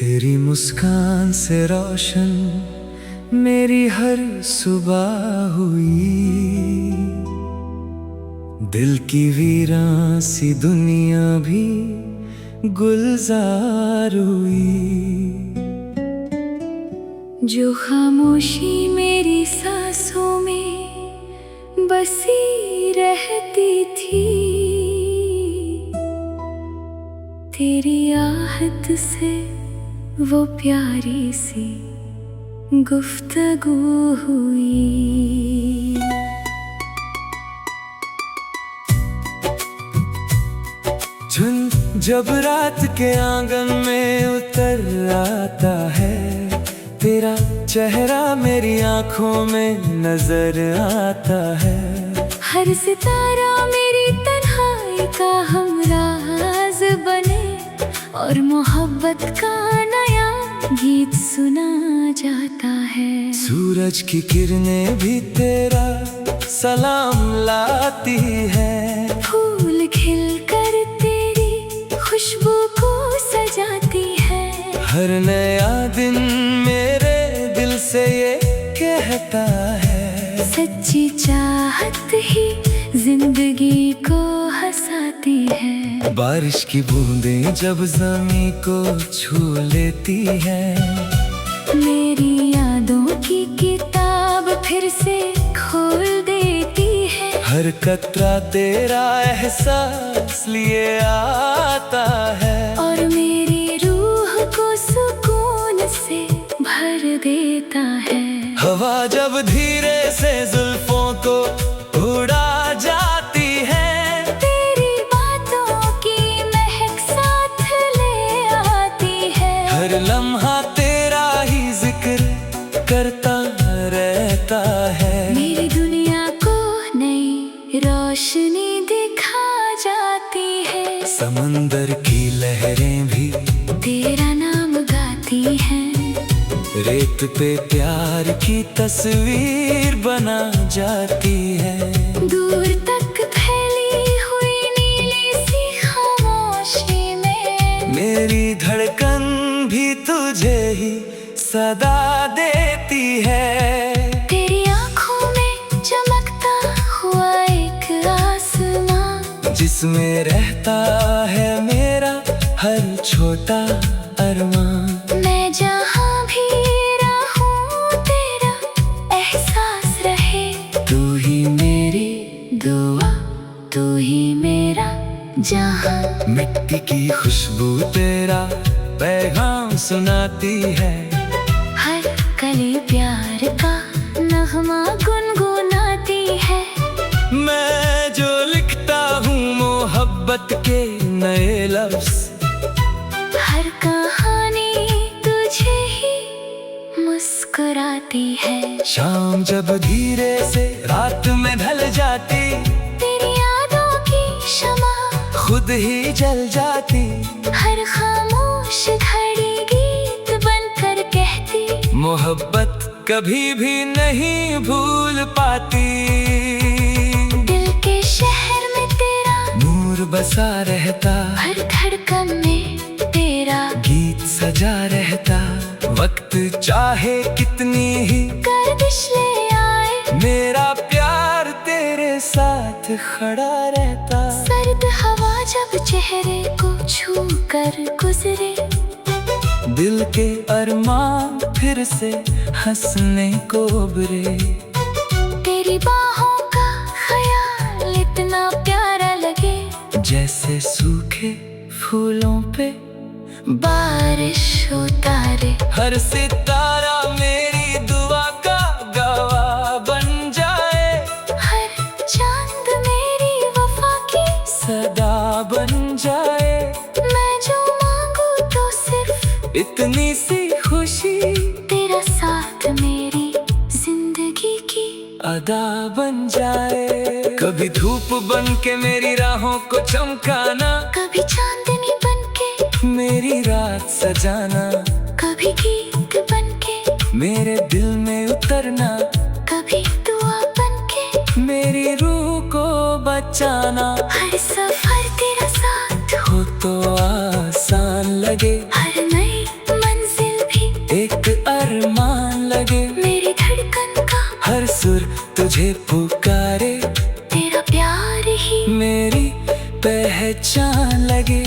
तेरी मुस्कान से रोशन मेरी हर सुबह हुई। दिल की वीरान सी दुनिया भी गुलजार हुई। जो खामोशी मेरी सांसों में बसी रहती थी, तेरी आहट से वो प्यारी सी गुफ्तगू हुई। झुन जब रात के आंगन में उतर आता है, तेरा चेहरा मेरी आंखों में नजर आता है। हर सितारा मेरी तन्हाई का हमराज बने और मोहब्बत का नया गीत सुना जाता है। सूरज की किरणें भी तेरा सलाम लाती है। फूल खिलकर तेरी खुशबू को सजाती है। हर नया दिन मेरे दिल से ये कहता है, सच्ची चाहत ही जिंदगी को हंसाती है। बारिश की बूंदें जब ज़मीं को छू लेती है, मेरी यादों की किताब फिर से खोल देती है। हर कतरा तेरा एहसास लिए आता है और मेरी रूह को सुकून से भर देता है। हवा जब धीरे से जुल्फों को उड़ा जाती है, तेरी बातों की महक साथ ले आती है। हर लम्हा तेरा ही जिक्र करता रहता है। मेरी दुनिया को नई रोशनी दिखा जाती है। समंदर की लहरें भी तेरा नाम गाती हैं। रेत पे प्यार की तस्वीर बना जाती है। दूर तक फैली हुई नीली सी खामोशी में मेरी धड़कन भी तुझे ही सदा देती है। तेरी आंखों में चमकता हुआ एक आसमां, जिसमें रहता है मेरा हर छोटा अरमान। मैं जहाँ भी रहूं तेरा एहसास रहे। तू ही मेरी दुआ तू ही मेरा जहाँ। मिट्टी की खुशबू तेरा पैगाम सुनाती है। हर कली प्यार का नगमा गुनगुनाती है। मैं जो लिखता हूँ मोहब्बत के नए लफ्ज़, हर कहानी तुझे ही मुस्कुराती है। शाम जब धीरे से रात में ढल जाती, तेरी यादों की शमा खुद ही जल जाती। हर खामोश घड़ी गीत बनकर कहती, मोहब्बत कभी भी नहीं भूल पाती। दिल के शहर में तेरा नूर बसा रहता, हर धड़कन में तेरा गीत सजा रहता। वक्त चाहे कितनी ही गर्दिश ले आए, मेरा प्यार तेरे साथ खड़ा रहता। सर्द हवा जब चेहरे को छू कर गुजरे, दिल के अरमान फिर से हंसने को उभरे। तेरी बाहों का ख्याल इतना प्यारा लगे, जैसे सूखे फूलों पे बारिश उतारे। हर सितारा मेरी दुआ का गवाह बन जाए। हर चांद मेरी वफा की सदा बन जाए। मैं जो मांगू तो सिर्फ इतनी सी खुशी, तेरा साथ मेरी जिंदगी की अदा बन जाए। कभी धूप बन के मेरी राहों को चमकाना, कभी चांदनी बनके मेरी रात सजाना। कभी गीत बनके मेरे दिल में उतरना, कभी दुआ बनके मेरी रूह को बचाना। हर सफर तेरा साथ हो तो आसान लगे, हर नई जहाँ लगे।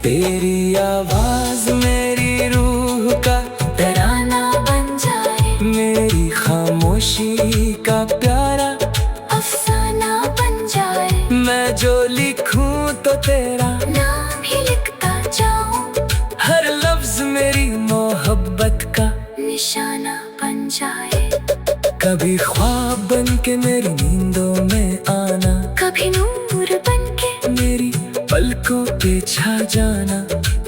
तेरी आवाज मेरी रूह का तराना बन जाए, मेरी खामोशी का प्यारा अफसाना बन जाए। मैं जो लिखूं तो तेरा नाम ही लिखता जाऊं, हर लफ्ज मेरी मोहब्बत का निशाना बन जाए। कभी ख्वाब बन के मेरी नींदों में आना, कभी नूर बन के मेरी पलकों पे छा जाना।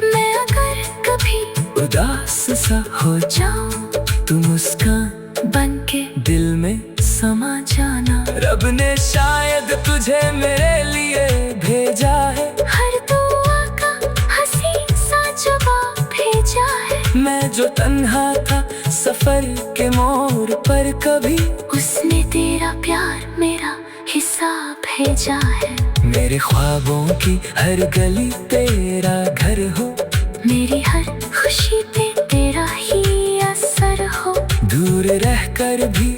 मैं अगर कभी उदास सा हो जाऊं, तू मुस्कान बन के दिल में समा जाना। रब ने शायद तुझे मेरे लिए भेजा है, हर दुआ का हंसी सा जवाब भेजा है। मैं जो तन्हा था सफर के मोड़ पर, कभी उसने तेरा प्यार मेरा हिसाब भेजा है। मेरे ख्वाबों की हर गली तेरा घर हो, मेरी हर खुशी पे तेरा ही असर हो। दूर रहकर भी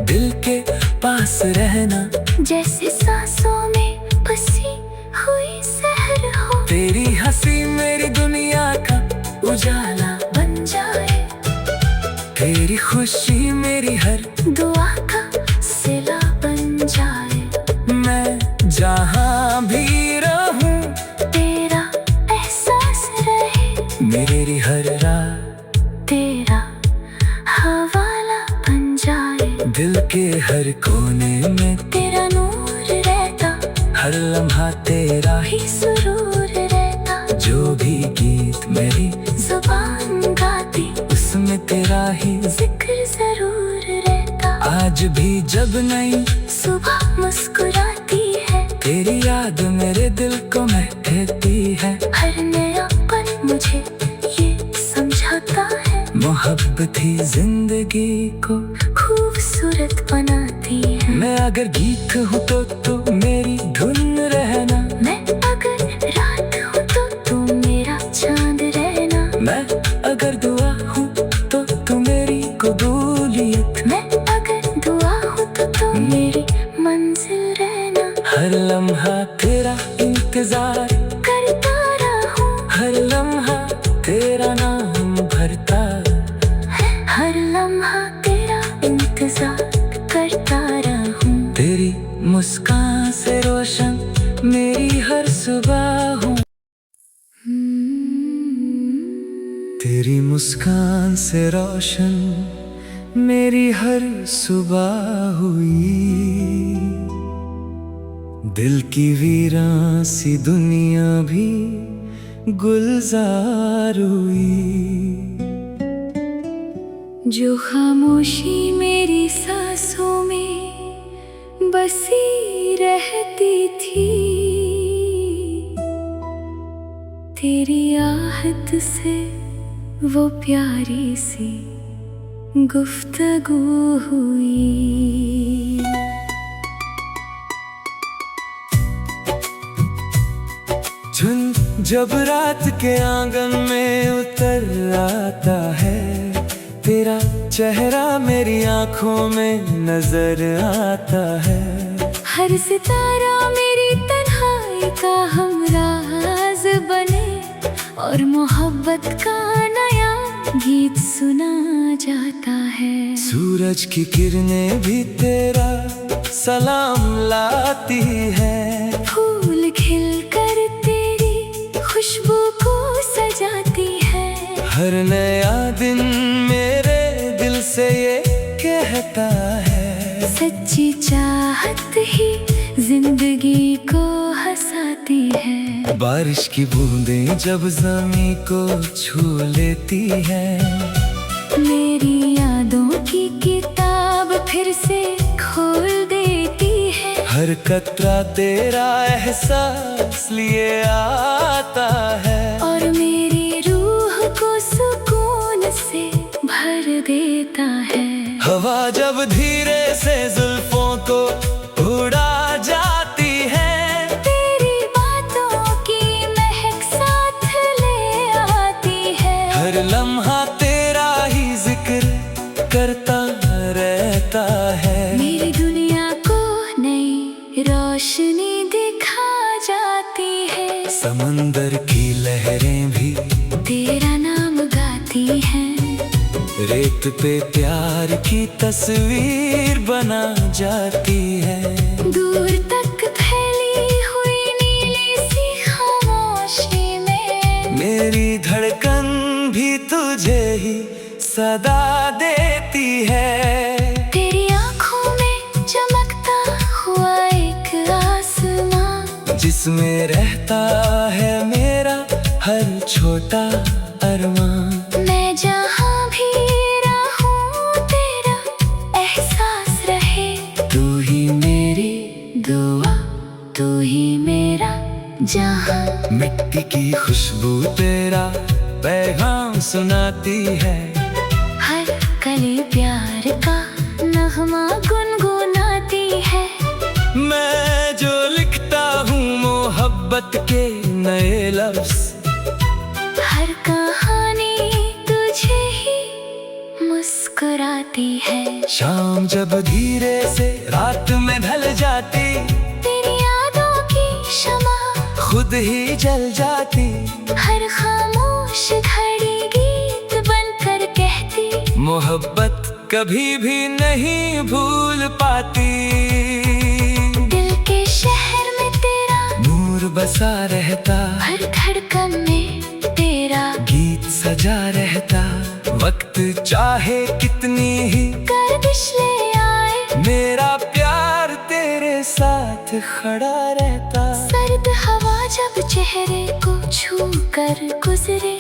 दिल के पास रहना, जैसे सांसों में बसी हुई सहर हो। तेरी हंसी मेरी दुनिया का उजाला बन जाए, तेरी खुशी मेरी हर दुआ का सिला बन जाए। मैं जहाँ भी रहूं तेरा एहसास रहे, मेरी हर रात तेरा हवाला बन जाए। दिल के हर कोने में तेरा नूर रहता, हर लम्हा तेरा ही, ही सुरूर रहता। जो भी गीत मेरी जुबान गाती, उसमें तेरा ही जिक्र जरूर रहता। आज भी जब नई सुबह मुस्कुराती है, तेरी याद मेरे दिल को महकती है। हर नया पल मुझे ये समझाता है, मोहब्बत ही जिंदगी को खूबसूरत बनाती है। मैं अगर गीत हूँ तो तू मेरी धुन रहना, मैं अगर रात हूँ तो तू मेरा चांद रहना। मैं अगर दुआ हूँ तो तू मेरी कबूलियत, मैं अगर दुआ हूँ तो तू मेरी मंजिल रहना। हर लम्हा तेरा इंतजार करता रहूं, हर लम्हा तेरा नाम भरता, हर लम्हा तेरा इंतजार करता रहूं। तेरी मुस्कान से रोशन मेरी हर सुबह हूँ, तेरी मुस्कान से रोशन मेरी हर सुबह हुई। दिल की वीरान सी दुनिया भी गुलजार हुई। जो खामोशी मेरी सांसों में बसी रहती थी, तेरी आहट से वो प्यारी सी गुफ्तगू हुई। झुन जब रात के आंगन में उतर आता है, तेरा चेहरा मेरी आंखों में नजर आता है। हर सितारा मेरी तन्हाई का हमराज बने, और मोहब्बत का नया गीत सुना जाता है। सूरज की किरणें भी तेरा सलाम लाती है, फूल खिलकर तेरी खुशबू को सजाती है। हर नया दिन मेरे दिल से ये कहता है, सच्ची चाहत ही जिंदगी को हंसाती है। बारिश की बूंदें जब ज़मीं को छू लेती है, मेरी यादों की किताब फिर से खोल देती है। हर कतरा तेरा एहसास लिए आता है, और मेरी रूह को सुकून से भर देता है। हवा जब धीरे से जुल्फों को उड़ा जाती है, तेरी बातों की महक साथ ले आती है। हर लम्हा तेरा ही जिक्र करता रहता है। मेरी दुनिया को नई रोशनी दिखा जाती है। समंदर की लहरें भी तेरा नाम गाती हैं। रेत पे प्यार की तस्वीर बना जाती है। दूर तक फैली हुई नीली सी खामोशी में मेरी धड़कन भी तुझे ही सदा देती है। तेरी आंखों में चमकता हुआ एक आसमां, जिसमें रहता है मेरा हर छोटा अरमान। मैं जहाँ भी रहूं तेरा एहसास रहे। तू ही मेरी दुआ, तू ही मेरा जहाँ। मिट्टी की खुशबू तेरा पैगाम सुनाती है। हर कली प्यार का नगमा गुनगुनाती है। मैं जो लिखता हूँ मोहब्बत के नए लफ्ज, हर कहानी तुझे ही मुस्कुराती है। शाम जब धीरे से रात में ढल जाती, तेरी यादों की शमा खुद ही जल जाती। हर खामोश घड़ी गीत बनकर कहती, मोहब्बत कभी भी नहीं भूल पाती। दिल के शहर में तेरा नूर बसा रहता, हर धड़कन में तेरा गीत सजा रहता। वक्त चाहे कितनी ही गर्दिश ले आए, मेरा प्यार तेरे साथ खड़ा रहता। सर्द हवा जब चेहरे को छू कर गुजरे,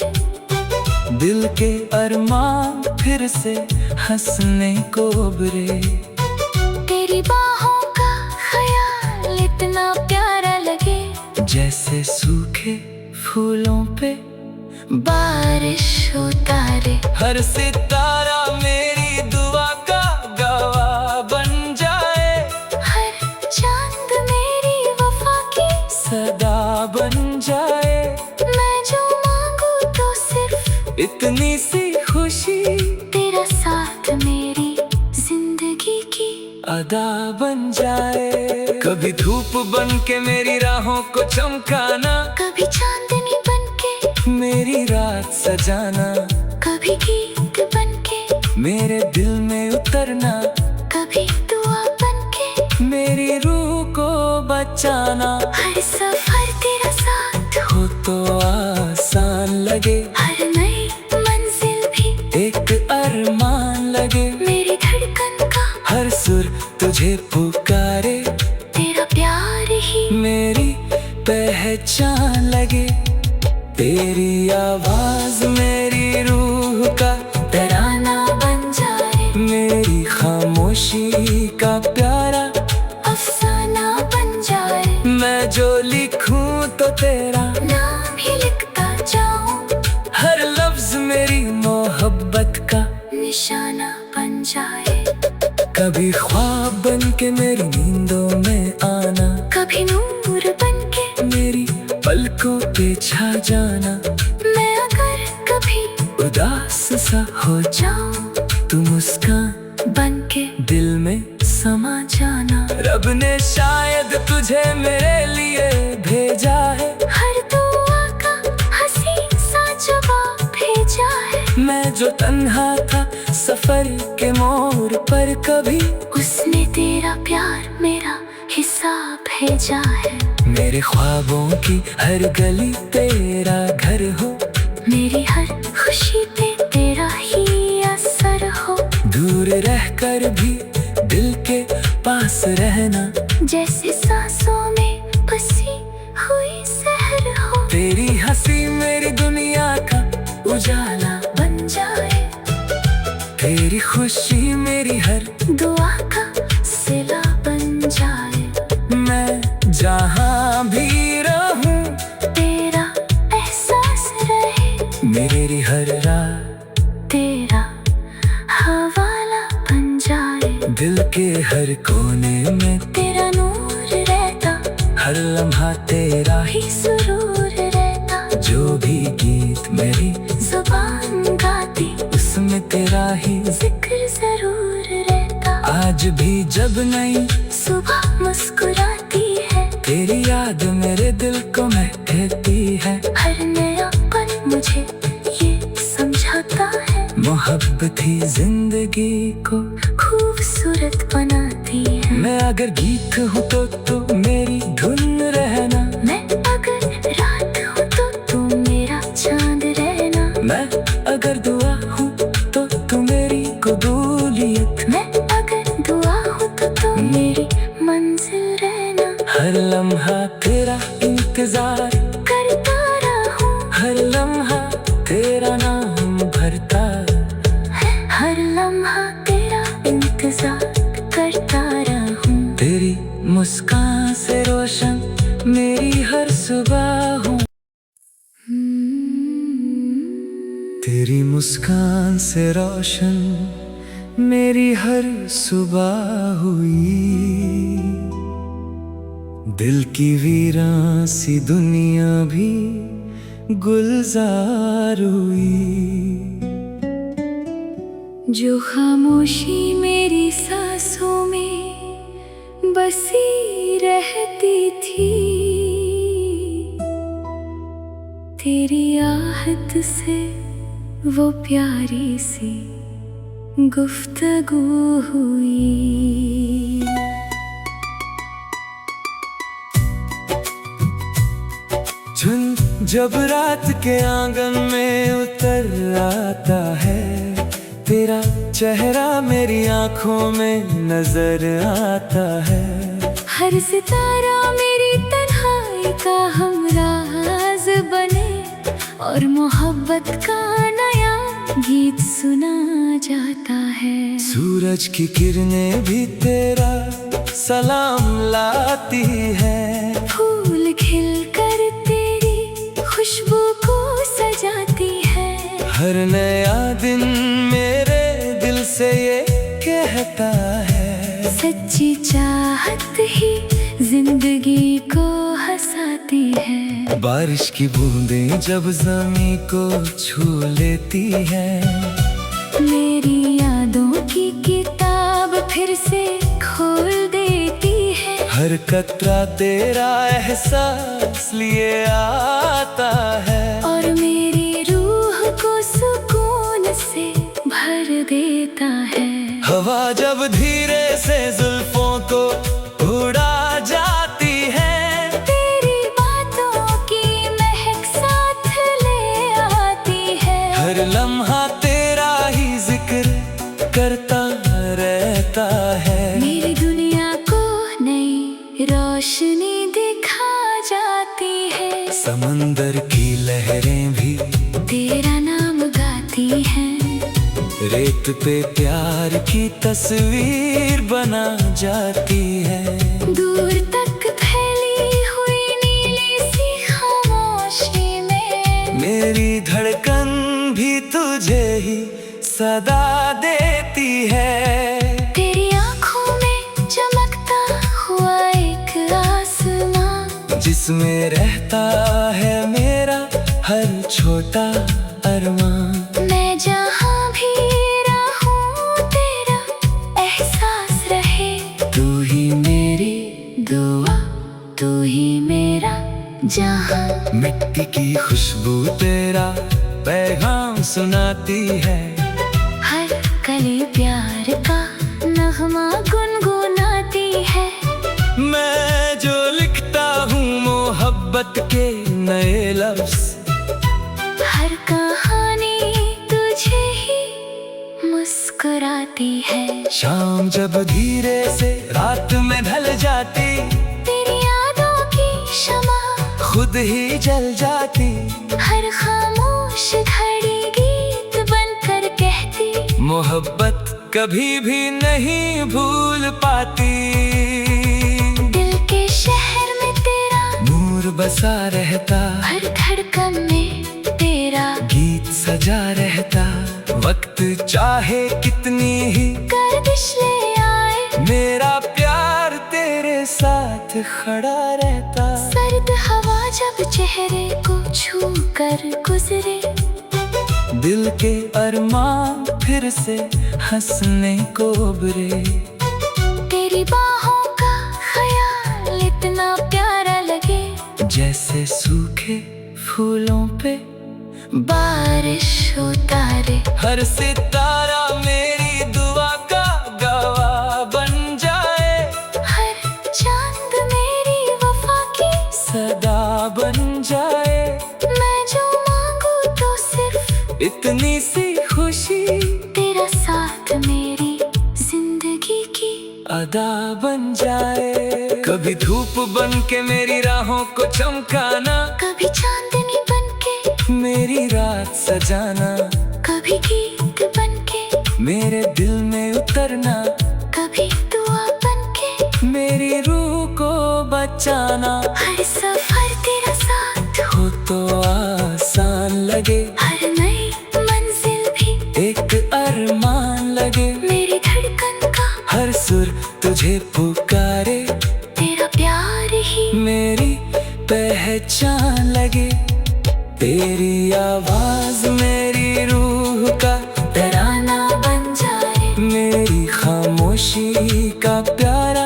दिल के अरमान फिर से हंसने को उभरे। तेरी बाहों का ख्याल इतना प्यारा लगे, जैसे सूखे फूलों पे बारिश उतारे। हर सितारा मेरी दुआ का गवाह बन जाए। हर चांद मेरी वफा की सदा बन जाए। मैं जो मांगू तो सिर्फ इतनी सी खुशी तेरा साथ मेरी जिंदगी की अदा बन जाए। कभी धूप बन के मेरी राहों को चमकाना, कभी चांदनी बनके मेरी रात सजाना। कभी गीत बनके मेरे दिल में उतरना, कभी दुआ बनके मेरी रूह को बचाना। हर सफर तेरा साथ हो, हो तो आसान लगे, हर नई मंजिल भी एक अरमान लगे। मेरी धड़कन का हर सुर तुझे पुकारे, तेरा प्यार ही मेरी पहचान लगे। तेरी आवाज मेरी रूह का तराना बन जाए, मेरी खामोशी का प्यारा अफसाना बन जाए। मैं जो लिखूं तो तेरा नाम ही लिखता जाऊं, हर लफ्ज मेरी मोहब्बत का निशाना बन जाए। कभी ख्वाब बन के मेरी नींदों में आना, कभी नूर बनके मेरी पलकों पे छा जाना। मैं अगर कभी उदास सा हो जाऊं, तू मुस्कान बनके दिल में समा जाना। रब ने शायद तुझे मेरे लिए भेजा है, हर दुआ का हसीन सा जवाब भेजा है। मैं जो तन्हा था सफर के मोड़ पर, कभी उसने तेरा प्यार मेरा हिसाब भेजा है। मेरे ख्वाबों की हर गली तेरा घर हो, मेरी हर खुशी पे तेरा ही असर हो। दूर रहकर भी दिल के पास रहना, जैसे सांसों में बसी हुई सहर हो। तेरी हंसी मेरी दुनिया का उजाला बन जाए, तेरी खुशी मेरी हर दुआ का सिला बन जाए। मैं जहाँ भी रहूं तेरा एहसास रहे, मेरी हर रात तेरा हवाला बन जाए। दिल के हर कोने में तेरा नूर रहता, हर लम्हा तेरा ही। भी सुरूर रहता। जो भी गीत मेरी जुबान गाती, उसमें तेरा ही जिक्र जरूर रहता। आज भी जब नई सुबह मुस्कुराती है, तेरी याद मेरे दिल को महकती है। हर नया पल मुझे ये समझाता है, मोहब्बत ही जिंदगी को खूबसूरत बनाती है। मैं अगर गीत हूँ तो तू मेरी धुन रहना, मैं अगर रात हूँ तो तू मेरा चांद रहना। मैं अगर दुआ हूँ तो तू मेरी कबूलियत, मैं अगर दुआ हूँ तो तू मेरी मंजिल रहना। हर लम्हा तेरा इंतजार करता रहूं, हर लम्हा तेरा नाम भरता, हर लम्हा तेरा इंतजार करता रहूं। तेरी मुस्कान से रोशन मेरी हर सुबह हूँ। तेरी मुस्कान से रोशन मेरी हर सुबह हुई। दिल की वीरान सी दुनिया भी गुलजार हुई। जो खामोशी मेरी सांसों में बसी रहती थी, तेरी आहट से वो प्यारी सी गुफ्तगू हुई। झुन जब रात के आंगन में उतर आता है, तेरा चेहरा मेरी आंखों में नजर आता है। हर सितारा मेरी तन्हाई का हमराज बने और मोहब्बत का नया गीत सुना जाता है। सूरज की किरणें भी तेरा सलाम लाती है, फूल खिल कर तेरी खुशबू को सजाती है। हर नया दिन मेरे दिल से ये कहता है, सच्ची चाहत ही जिंदगी को हंसाती है। बारिश की बूंदें जब ज़मीं को छू लेती है, मेरी यादों की किताब फिर से खोल देती है। हर कतरा तेरा एहसास लिए आता है, और मेरी रूह को सुकून से भर देता है। हवा जब धीरे से जुल्फों को उड़ा जाती है, तेरी बातों की महक साथ ले आती है। हर लम्हा तेरा ही जिक्र करता रहता है। मेरी दुनिया को नई रोशनी दिखा जाती है। समंदर की लहरें भी तेरा नाम गाती हैं, रेत पे प्यार की तस्वीर बना जाती है। दूर तक फैली हुई नीली सी खामोशी में मेरी धड़कन भी तुझे ही सदा देती है। तेरी आंखों में चमकता हुआ एक आसमां, जिसमें रहता है मेरा हर छोटा अरमान। मैं जहाँ भी रहूं तेरा एहसास रहे। तू ही मेरी दुआ, तू ही मेरा जहाँ। मिट्टी की खुशबू तेरा पैगाम सुनाती है, हर कली प्यार का नगमा गुनगुनाती है। मैं जो लिखता हूँ मोहब्बत के नए लफ्ज, हर कहानी तुझे ही मुस्कुराती है। शाम जब धीरे से रात में ढल जाती, तेरी यादों की शमा खुद ही जल जाती। हर खामोश घड़ी गीत बनकर कहती, मोहब्बत कभी भी नहीं भूल पाती। दिल के शहर में तेरा नूर बसा रहता, हर धड़कन में तेरा गीत सजा रहता। वक्त चाहे कितनी ही गर्दिश ले आए, मेरा प्यार तेरे साथ खड़ा रहता। सर्द हवा जब चेहरे को छू कर गुजरे, दिल के अरमान फिर से हंसने को उभरे। तेरी बाहों का ख्याल इतना प्यारा लगे, जैसे सूखे फूलों पे बारिश उतारे। हर सितारा मेरी दुआ का गवाह बन जाए। हर चांद मेरी वफा की सदा बन जाए। मैं जो मांगू तो सिर्फ इतनी सी खुशी, तेरा साथ मेरी जिंदगी की अदा बन जाए। कभी धूप बन के मेरी राहों को चमकाना, कभी चांदनी बनके मेरी रात सजाना, कभी गीत बनके मेरे दिल में उतरना, कभी दुआ बनके मेरी रूह को बचाना। हर सफर तेरा साथ हो तो आसान लगे, हर नई मंजिल भी एक अरमान लगे। मेरी धड़कन का हर सुर तुझे पुकारे, तेरा प्यार ही मेरी पहचान लगे। तेरी आवाज मेरी रूह का तराना बन जाए। मेरी खामोशी का प्यारा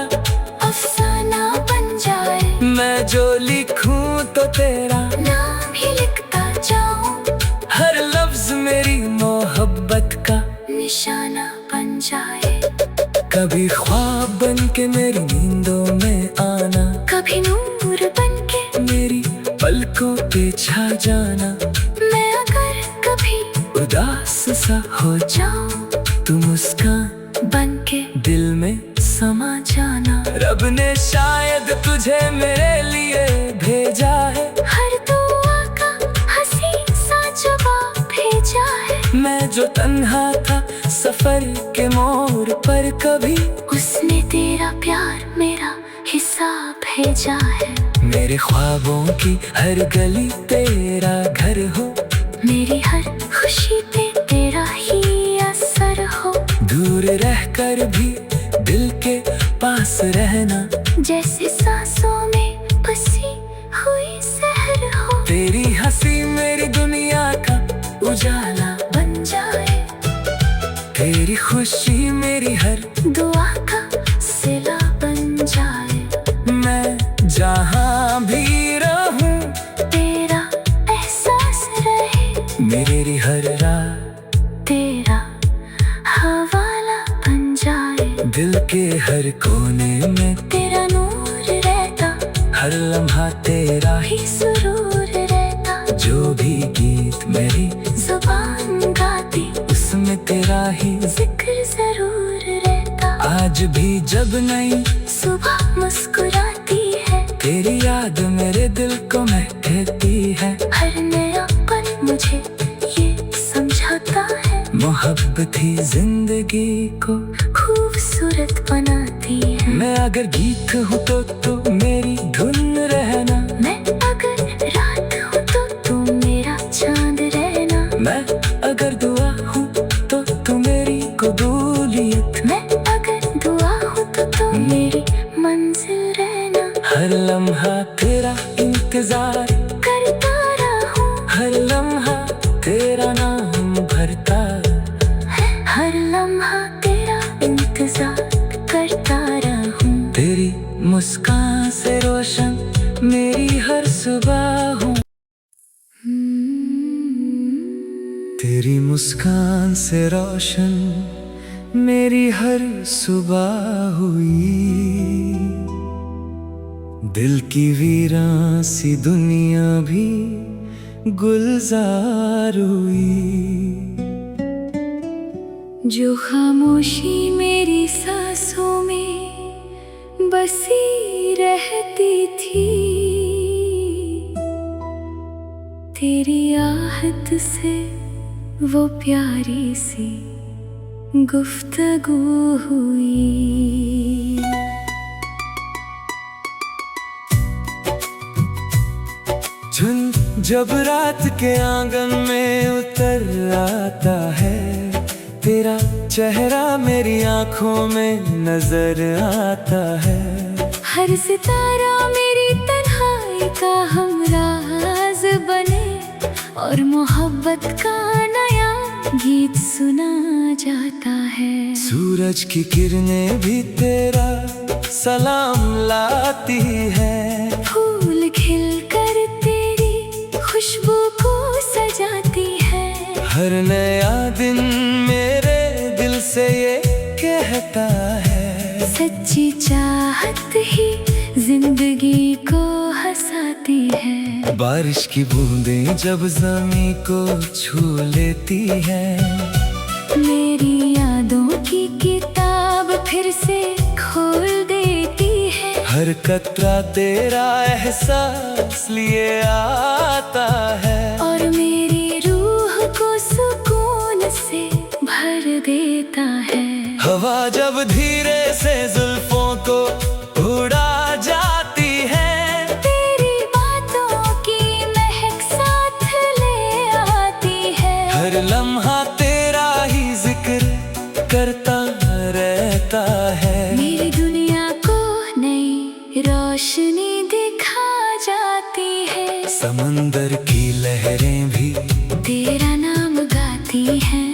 अफसाना बन जाए। मैं जो लिखूं तो तेरा नाम ही लिखता जाऊं। हर लफ्ज मेरी मोहब्बत का निशाना बन जाए। कभी ख्वाब बन के मेरी नींदों में आना, कभी नूर बनके मेरी पलकों पे छा जाना। मैं अगर कभी उदास सा हो जाऊं तू मुस्कान बनके दिल में समा जाना। रब ने शायद तुझे मेरे लिए भेजा है। हर दुआ का हंसी सा जवाब भेजा है। मैं जो तन्हा था सफर के मोड़ पर, कभी उसने तेरा प्यार मेरा हिसाब भेजा है। मेरे ख्वाबों की हर गली तेरा घर हो। मेरी हर खुशी पे तेरा ही असर हो। दूर रहकर भी दिल के पास रहना, जैसे सांसों में बसी हुई सहर हो। तेरी हंसी मेरी दुनिया का उजाला बन जाए। तेरी खुशी मेरी हर दुआ का सिला बन जाए। मैं जहाँ भी रहूं तेरा एहसास रहे। मेरी हर रात तेरा हवाला बन जाए। दिल के हर कोने में तेरा नूर रहता, हर लम्हा तेरा ही। ही सुरूर रहता। जो भी गीत मेरी जुबान गाती, उसमें तेरा ही जिक्र जरूर रहता। आज भी जब नई सुबह मुस्कुराती है, तेरी याद मेरे दिल को महकती है। हर नया पल मुझे ये समझाता है। मोहब्बत ही जिंदगी को खूबसूरत बनाती है। मैं अगर गीत हूँ तो तू मेरी धुन रहना। मैं अगर रात हूँ तो तू मेरा चांद रहना। मैं अगर दुआ हूँ तो तू मेरी कबूलियत। मैं अगर दुआ हूँ तो तू मेरी मंजिल रहना। हर लम्हा तेरा इंतजार करता रहूं। हर लम्हा तेरा नाम भरता। हर लम्हा तेरा इंतजार करता रहूं। तेरी मुस्कान से रोशन मेरी हर सुबह हूँ। तेरी मुस्कान से रोशन मेरी हर सुबह हुई। दिल की वीरान सी दुनिया भी गुलजार हुई। जो खामोशी मेरी सांसों में बसी रहती थी, तेरी आहट से वो प्यारी सी गुफ्तगू हुई। झुन जब रात के आंगन में उतर आता है, तेरा चेहरा मेरी आंखों में नजर आता है। हर सितारा मेरी तन्हाई का हमराज बने और मोहब्बत का नया गीत सुना जाता है। सूरज की किरणें भी तेरा सलाम लाती है। फूल खिलकर तेरी खुशबू हर नया दिन मेरे दिल से ये कहता है, सच्ची चाहत ही जिंदगी को हंसाती है। बारिश की बूंदें जब ज़मीं को छू लेती हैं, मेरी यादों की किताब फिर से खोल देती है। हर कतरा तेरा एहसास लिए आता है, और मेरी रूह को सुकून से भर देता है। हवा जब धीरे से जुल्फों को उड़ा जाती है, तेरी बातों की महक साथ ले आती है। हर लम्हा तेरा ही जिक्र करता रहता है। मेरी दुनिया को नई रोशनी दिखा जाती है। समंदर की लहरें भी तेरा नाम गाती हैं।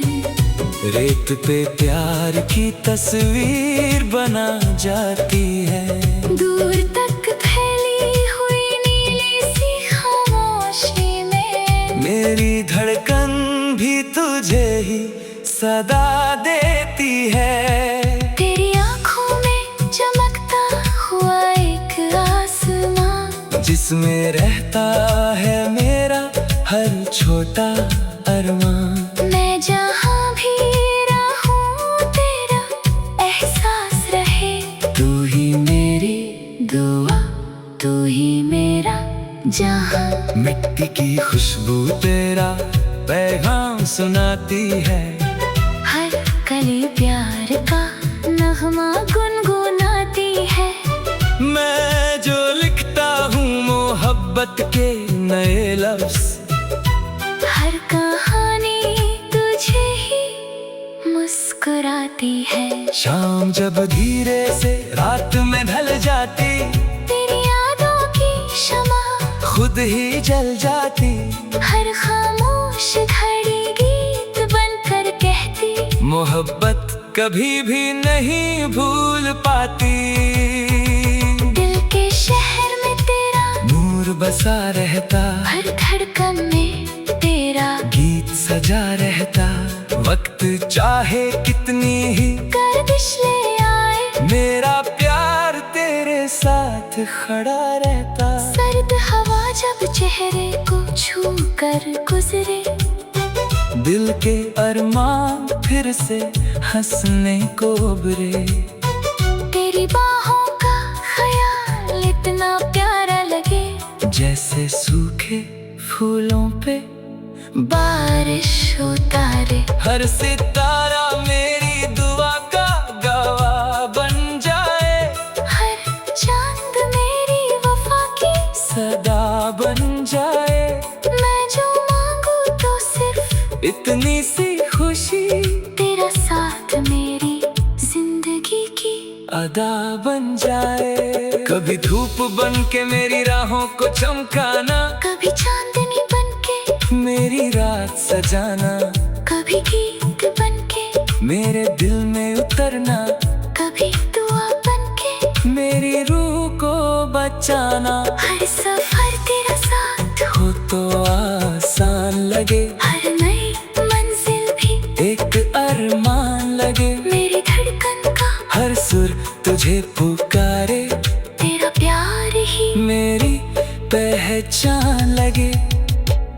रेत पे प्यार की तस्वीर बना जाती है। दूर तक फैली हुई नीली सी खामोशी में मेरी धड़कन भी तुझे ही सदा देती है। तेरी आँखों में चमकता हुआ एक आसमां, जिसमें रहता है मेरा हर छोटा अरमान। मैं जहाँ भी रहूं तेरा एहसास रहे। तू ही मेरी दुआ, तू ही मेरा जहाँ। मिट्टी की खुशबू तेरा पैगाम सुनाती है। हर कली प्यार का नगमा गुनगुनाती है। मैं जो लिखता हूँ मोहब्बत के नए लफ्ज़, हर कहानी तुझे ही मुस्कुराती है। शाम जब धीरे से रात में ढल जाती, तेरी यादों की शमा खुद ही जल जाती। हर खामोश घड़ी गीत बनकर कहती, मोहब्बत कभी भी नहीं भूल पाती। दिल के शहर में तेरा नूर बसा रहता, हर धड़कन में तेरा गीत सजा रहता। वक्त चाहे कितनी ही गर्दिश ले आए, मेरा प्यार तेरे साथ खड़ा रहता। सर्द हवा जब चेहरे को छू कर गुजरे, दिल के अरमान फिर से हंसने को उभरे। तेरी बाहों का ख्याल इतना प्यारा लगे, जैसे सूखे फूलों पे बारिश उतारे। हर सितारा मेरी दुआ का गवाह बन जाए, हर चांद मेरी वफा की सदा बन जाए। मैं जो मांगू तो सिर्फ इतनी सी खुशी तेरा साथ मेरी जिंदगी की अदा बन जाए। कभी धूप बन के मेरी राहों को चमकाना, कभी चांदनी बनके मेरी रात सजाना। कभी गीत बनके मेरे दिल में उतरना, कभी दुआ बनके मेरी रूह को बचाना। हर सफर तेरा साथ हो तो आसान लगे, हर नई मंजिल भी एक अरमान लगे। मेरी धड़कन का हर सुर तुझे पुकारे, तेरा प्यार ही मेरी पहचान लगे।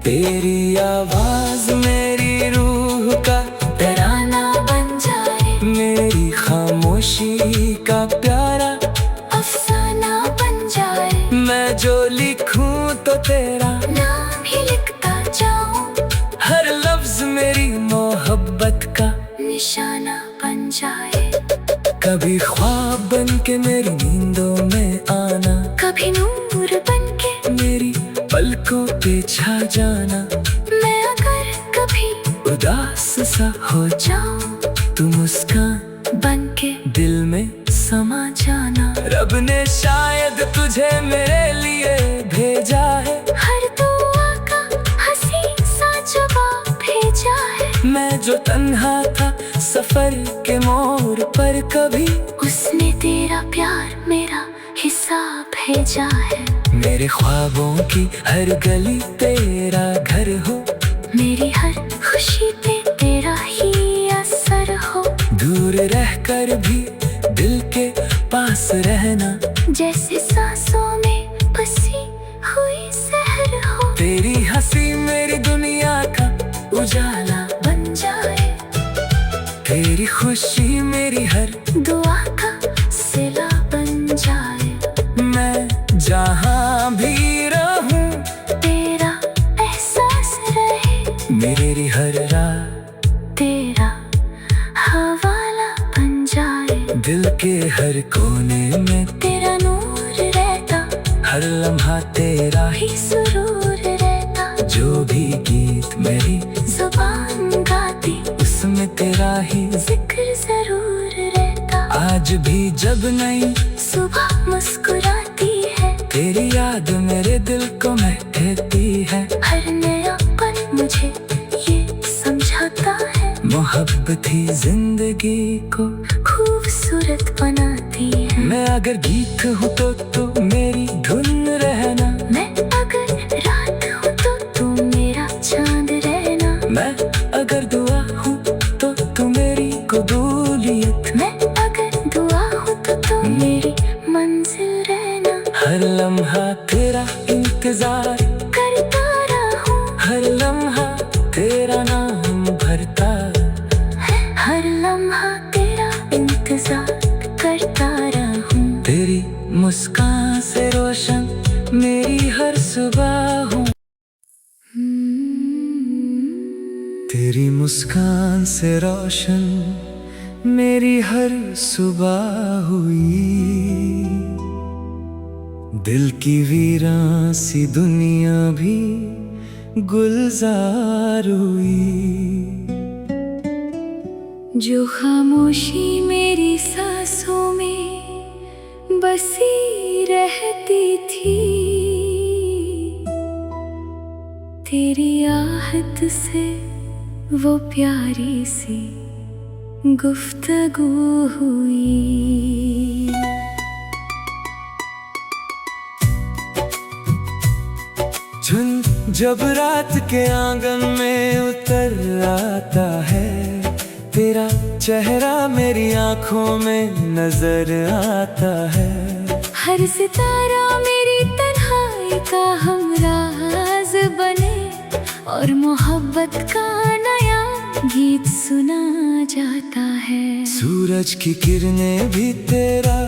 तेरी आवाज मेरी रूह का तराना बन जाए, मेरी खामोशी का प्यारा अफसाना बन जाए। मैं जो लिखूं तो तेरा नाम ही लिखता जाऊं, हर लफ्ज मेरी मोहब्बत का निशाना बन जाए। कभी ख्वाब बन के मेरी नींदों में आना, कभी नूर बनके मेरी पलकों पे छा जाना। मैं अगर कभी उदास सा हो जाऊं, तू मुस्कान बनके दिल में समा जाना। रब ने शायद तुझे मेरे लिए भेजा है, हर दुआ का हंसी सा जवाब भेजा है। मैं जो तन्हा था सफर के मोड़ पर, कभी उसने तेरा प्यार मेरा हिसाब भेजा है। मेरे ख्वाबों की हर गली तेरा घर हो, मेरी हर खुशी कर भी दिल के पास रहना, जैसे सांसों में बसी हुई शहर हो। तेरी हंसी मेरी दुनिया का उजाला बन जाए, तेरी खुशी मेरी हर दुआ का सिला बन जाए। मैं जहाँ भी रहूं तेरा एहसास रहे, मेरी हर रात तेरा हवाला बन जाए। दिल के हर कोने में तेरा नूर रहता, हर लम्हा तेरा ही ही सुरूर रहता। जो भी गीत मेरी जुबान गाती, उसमें तेरा ही जिक्र जरूर रहता। आज भी जब नई सुबह मुस्कुराती है, तेरी याद मेरे दिल को महकती है। हर नया पल मुझे ये समझाता है, मोहब्बत ही जिंदगी को खूबसूरत बनाती है। मैं अगर गीत हूँ तो तू मेरी धुन रहना, मैं अगर रात हूँ तो तू मेरा चांद रहना। मैं अगर दुआ हूँ तो तू मेरी कबूलियत, मैं अगर दुआ हूँ तो तू मेरी मंजिल रहना। हर लम्हा तेरा इंतजार करता रहूं, हर लम्हा तेरा नाम भरता, हर लम्हा तेरा इंतजार करता रहूं। तेरी मुस्कान से रोशन मेरी हर सुबह हूँ। तेरी मुस्कान से रोशन मेरी हर सुबह हुई, दिल की वीरान सी दुनिया भी गुलजार हुई। जो खामोशी मेरी सांसों में बसी रहती थी, तेरी आहट से वो प्यारी सी गुफ्तगू हुई। झुन जब रात के आंगन में उतर आता है, तेरा चेहरा मेरी आंखों में नजर आता है। हर सितारा मेरी तन्हाई का हमराज बने, और मोहब्बत का नया गीत सुना जाता है। सूरज की किरणें भी तेरा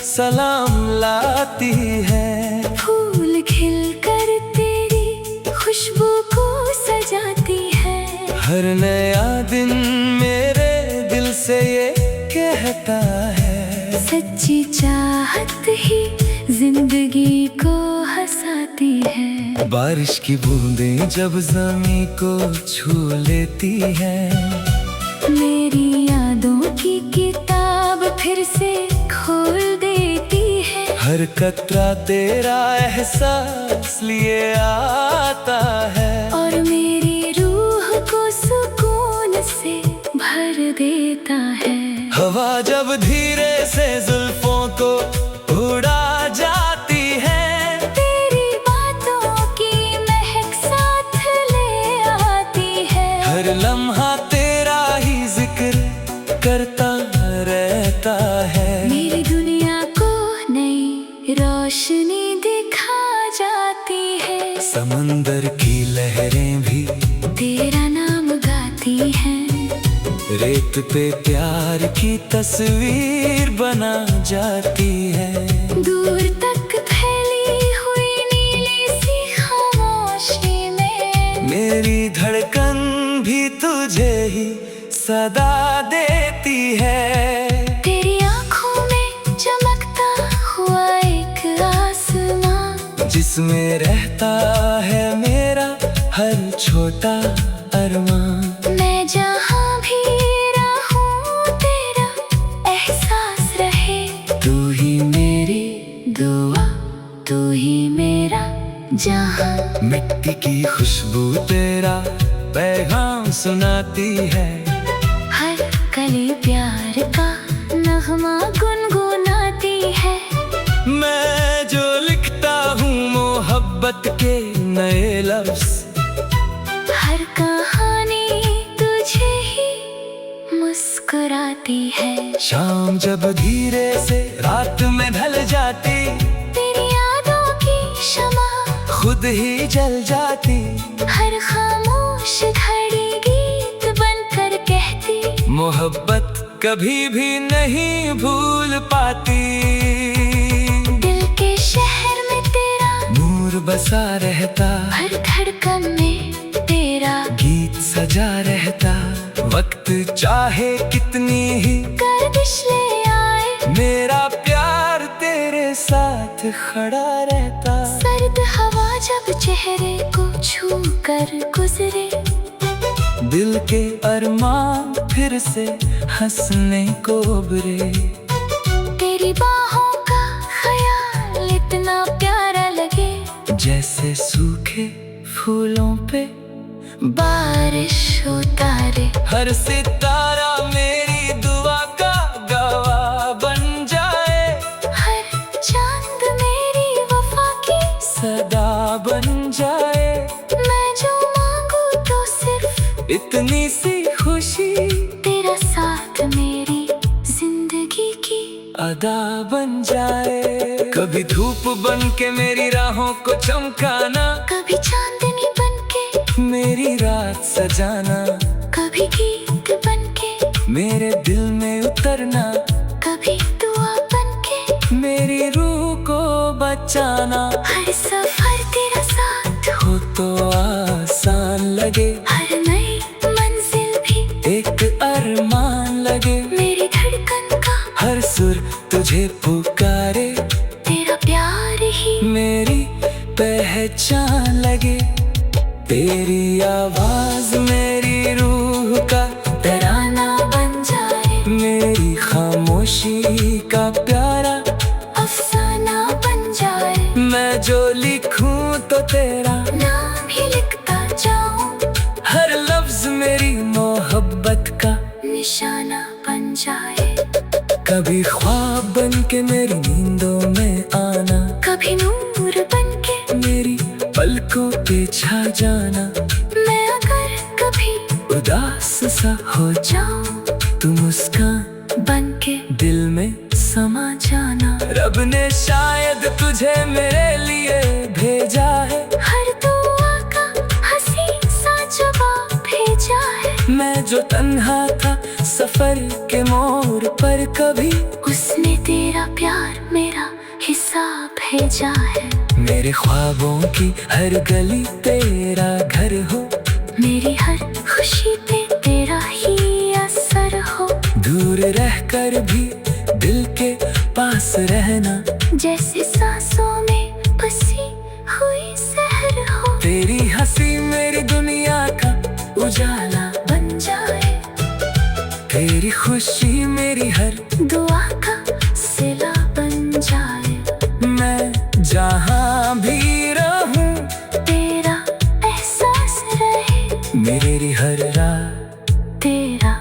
सलाम लाती है, फूल खिलकर तेरी खुशबू को सजाती है। हर नया दिन मेरे दिल से ये कहता है, सच्ची चाहत ही जिंदगी को हंसाती है। बारिश की बूंदें जब ज़मीं को छू लेती है, मेरी यादों की किताब फिर से खोल देती है। हर कतरा तेरा एहसास लिए आता है, और मेरी रूह को सुकून से भर देता है। हवा जब धीरे से जुल्फों को उड़ा जाती है, तेरी बातों की महक साथ ले आती है। हर लम्हा तेरा ही जिक्र करता रहता है। मेरी दुनिया को नई रोशनी दिखा जाती है। समंदर की लहरें भी तेरा नाम गाती हैं, रेत पे प्यार की तस्वीर बना जाती है। दूर तक फैली हुई नीली सी खामोशी में मेरी धड़कन भी तुझे ही सदा देती है। तेरी आंखों में चमकता हुआ एक आसमां, जिसमें रहता है मेरा हर छोटा अरमान। मैं जहाँ भी रहूं तेरा एहसास रहे। तू ही मेरी दुआ, तू ही मेरा जहाँ। मिट्टी की खुशबू तेरा पैगाम सुनाती है, हर कली प्यार का नगमा गुनगुनाती है। मैं जो लिखता हूँ मोहब्बत के नए लफ्ज़, हर कहानी तुझे ही मुस्कुराती आती है। शाम जब धीरे से रात में ढल जाती, तेरी यादों की शमा खुद ही जल जाती। हर खामोश घड़ी गीत बनकर कहती, मोहब्बत कभी भी नहीं भूल पाती। दिल के शहर में तेरा नूर बसा रहता, हर धड़कन में तेरा गीत सजा रहता। वक्त चाहे कितनी ही गर्दिश ले आए, मेरा प्यार तेरे साथ खड़ा रहता। सर्द हवा जब चेहरे को छू कर गुजरे, दिल के अरमान फिर से हंसने को उभरे। तेरी बाहों का ख्याल इतना प्यारा लगे, जैसे सूखे फूलों पे बारिश उतारे। हर सितारा मेरी दुआ का गवाह बन जाए, हर चांद मेरी वफा की सदा बन जाए। मैं जो मांगू तो सिर्फ इतनी सी खुशी, तेरा साथ मेरी जिंदगी की अदा बन जाए। कभी धूप बन के मेरी राहों को चमकाना, कभी चांदनी बनके मेरी रात सजाना। कभी गीत बनके मेरे दिल में उतरना, कभी दुआ बनके मेरी रूह को बचाना। हर सफर तेरा साथ हो तो आसान लगे, हर नई मंजिल भी एक अरमान लगे। मेरी धड़कन का हर सुर तुझे पुकारे, तेरा प्यार ही मेरी पहचान लगे। तेरी आवाज मेरी रूह का तराना बन जाए, मेरी खामोशी का प्यारा अफसाना बन जाए। मैं जो लिखूं तो तेरा नाम ही लिखता जाऊं, हर लफ्ज मेरी मोहब्बत का निशाना बन जाए। कभी ख्वाब बन के मेरी नींदों में आना, कभी नूर बनके मेरी पलकों पे छा जाना। मैं अगर कभी उदास सा हो जाऊं, तू मुस्कान बनके दिल में समा जाना। रब ने शायद तुझे मेरे लिए भेजा है, हर दुआ का हंसी सा जवाब भेजा है। मैं जो तन्हा था सफर के मोड़ पर, कभी उसने तेरा प्यार मेरा हिसाब भेजा है। मेरे ख्वाबों की हर गली तेरा घर हो, मेरी हर खुशी पे तेरा ही असर हो। दूर रहकर भी दिल के पास रहना, जैसे सांसों में बसी हुई सहर हो। तेरी हंसी मेरी दुनिया का उजाला बन जाए, तेरी खुशी मेरी हर दुआ का सिला बन जाए। मैं जहाँ भी रहूं, तेरा एहसास रहे, मेरी हर रात तेरा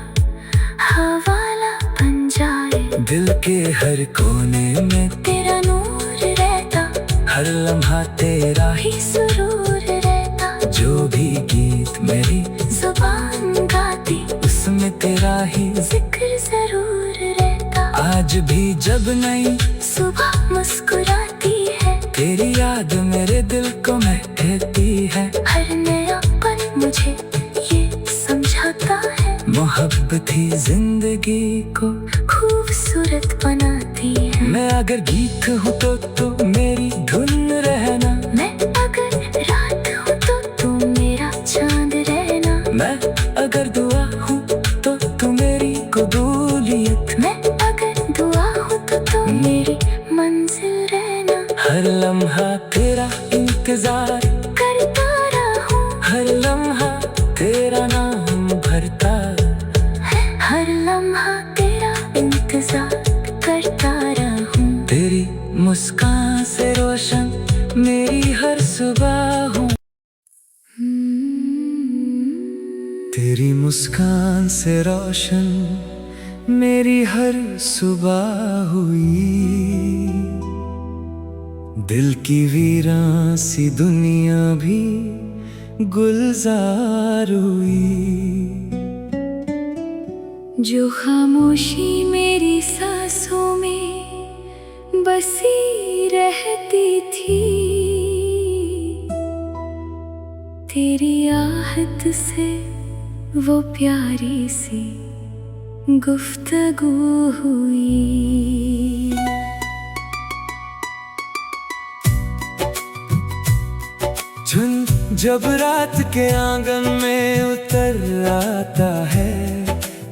हवाला बन जाए। दिल के हर कोने में तेरा नूर रहता, हर लम्हा तेरा ही। ही सुरूर रहता। जो भी गीत मेरी जुबान गाती, उसमें तेरा ही जिक्र जरूर रहता। आज भी जब नई सुबह मुस्कुराती है, तेरी याद मेरे दिल को महकती है। हर नया पल मुझे ये समझाता है, मोहब्बत ही जिंदगी को खूबसूरत बनाती है। मैं अगर गीत हूँ तो तू मेरी धुन रहना, मैं अगर रात हूँ तो तू मेरा चांद रहना। मैं अगर दुआ हूँ तो तू मेरी कबूलियत। मैं अगर दुआ हूँ तो तू मेरी मंजिल रहना। हर लम्हा तेरा इंतजार करता रहूं, हर लम्हा तेरा नाम भरता। हर लम्हा तेरा इंतजार करता रहूं। तेरी मुस्कान से रोशन मेरी हर सुबह हूँ, तेरी मुस्कान से रोशन मेरी हर सुबह हुई। दिल की वीरान सी दुनिया भी गुलजार हुई। जो खामोशी मेरी सांसों में बसी रहती थी, तेरी आहट से वो प्यारी सी गुफ्तगू हुई। झुन जब रात के आंगन में उतर आता है,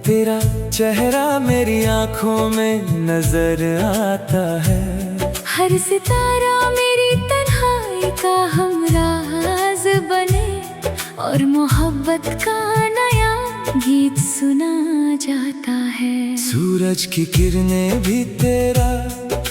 तेरा चेहरा मेरी आंखों में नजर आता है। हर सितारा मेरी तन्हाई का हमराज बने और मोहब्बत का नया गीत सुना जाता है। सूरज की किरणें भी तेरा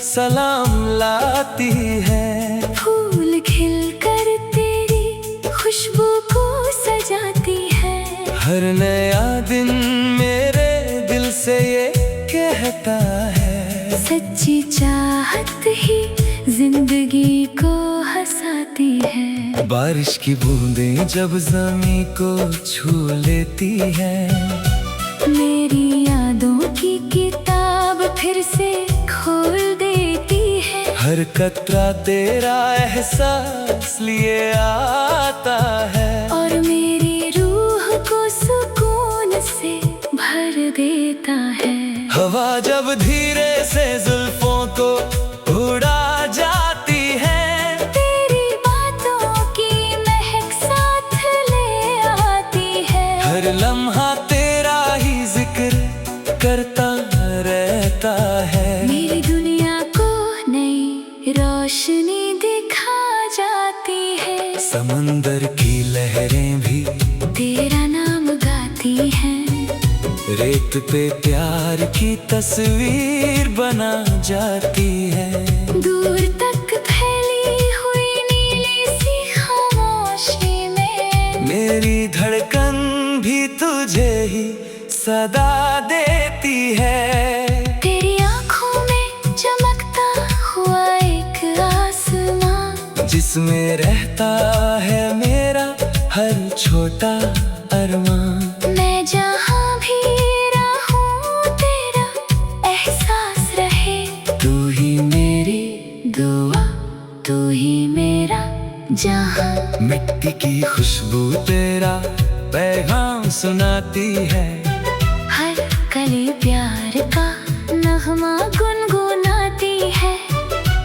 सलाम लाती है, फूल खिलकर तेरी खुशबू को सजाती है। हर नया दिन मेरे दिल से ये कहता है, सच्ची चाहत ही जिंदगी को हंसाती है। बारिश की बूंदें जब ज़मीं को छू लेती है, मेरी यादों की किताब फिर से खोल देती है। हर कतरा तेरा एहसास लिए आता है, और मेरी रूह को सुकून से भर देता है। हवा जब धीरे से जुल्फों को उड़ा जाती है, तेरी बातों की महक साथ ले आती है। हर लम्हा तेरा ही जिक्र करता रहता है। मेरी दुनिया को नई रोशनी दिखा जाती है। समंदर की लहरें भी तेरा नाम गाती हैं। रेत पे प्यार की तस्वीर बना जाती है। दूर तक फैली हुई नीली सी खामोशी में मेरी धड़कन भी तुझे ही सदा देती है। तेरी आंखों में चमकता हुआ एक आसमां, जिसमें रहता है मेरा हर छोटा अरमान। मैं जहाँ भी रहूं तेरा एहसास रहे। तू ही मेरी दुआ, तू ही मेरा जहाँ। मिट्टी की खुशबू तेरा पैगाम सुनाती है। हर कली प्यार का नगमा गुनगुनाती है।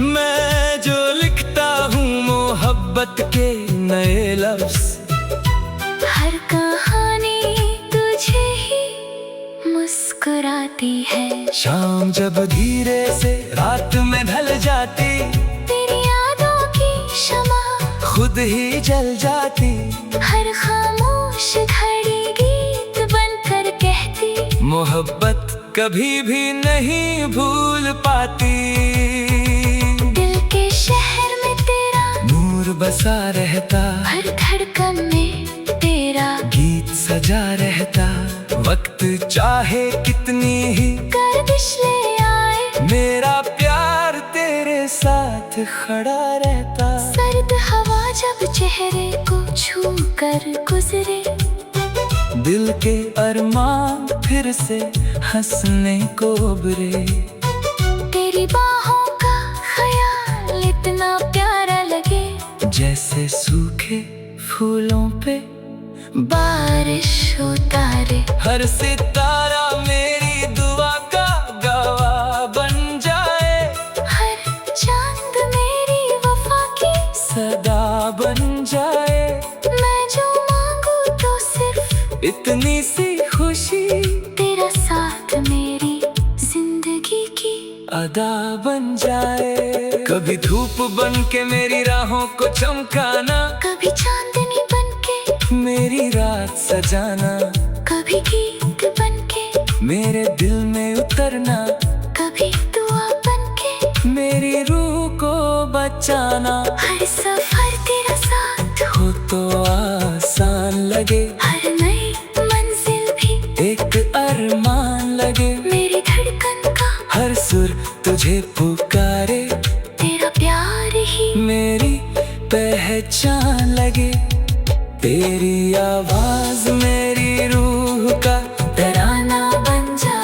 मैं जो लिखता हूँ मोहब्बत के नए लफ्ज़, हर कहानी तुझे ही मुस्कुराती है। शाम जब धीरे से रात में ढल जाती, तेरी यादों की शमा खुद ही जल जाती। हर खामोश घड़ी गीत बनकर कहती, मोहब्बत कभी भी नहीं भूल पाती। दिल के शहर में तेरा नूर बसा रहता, हर धड़कन में तेरा गीत सजा रहता। वक्त चाहे कितनी ही गर्दिश ले आए, मेरा प्यार तेरे साथ खड़ा रहता। सर्द हवा जब चेहरे को छू कर गुजरे, दिल के अरमान फिर से हंसने को उभरे। तेरी बाहों का ख्याल इतना प्यारा लगे, जैसे सूखे फूलों पे बारिश उतारे। हर सितारा मेरी दुआ का गवाह बन जाए, हर चांद मेरी वफा की सदा बन जाए। मैं जो मांगू तो सिर्फ इतनी सी खुशी तेरा साथ मेरी जिंदगी की अदा बन जाए। कभी धूप बन के मेरी राहों को चमकाना, कभी चांदनी बनके मेरी रात सजाना। कभी गीत बनके मेरे दिल में उतरना, कभी दुआ बनके मेरी रूह को बचाना। हर सफर तेरा साथ हो, हो तो आसान लगे, हर नई मंजिल भी एक अरमान लगे। मेरी धड़कन का हर सुर तुझे पुकारे, तेरा प्यार ही मेरी पहचान लगे। तेरी आवाज मेरी रूह का तराना बन जा।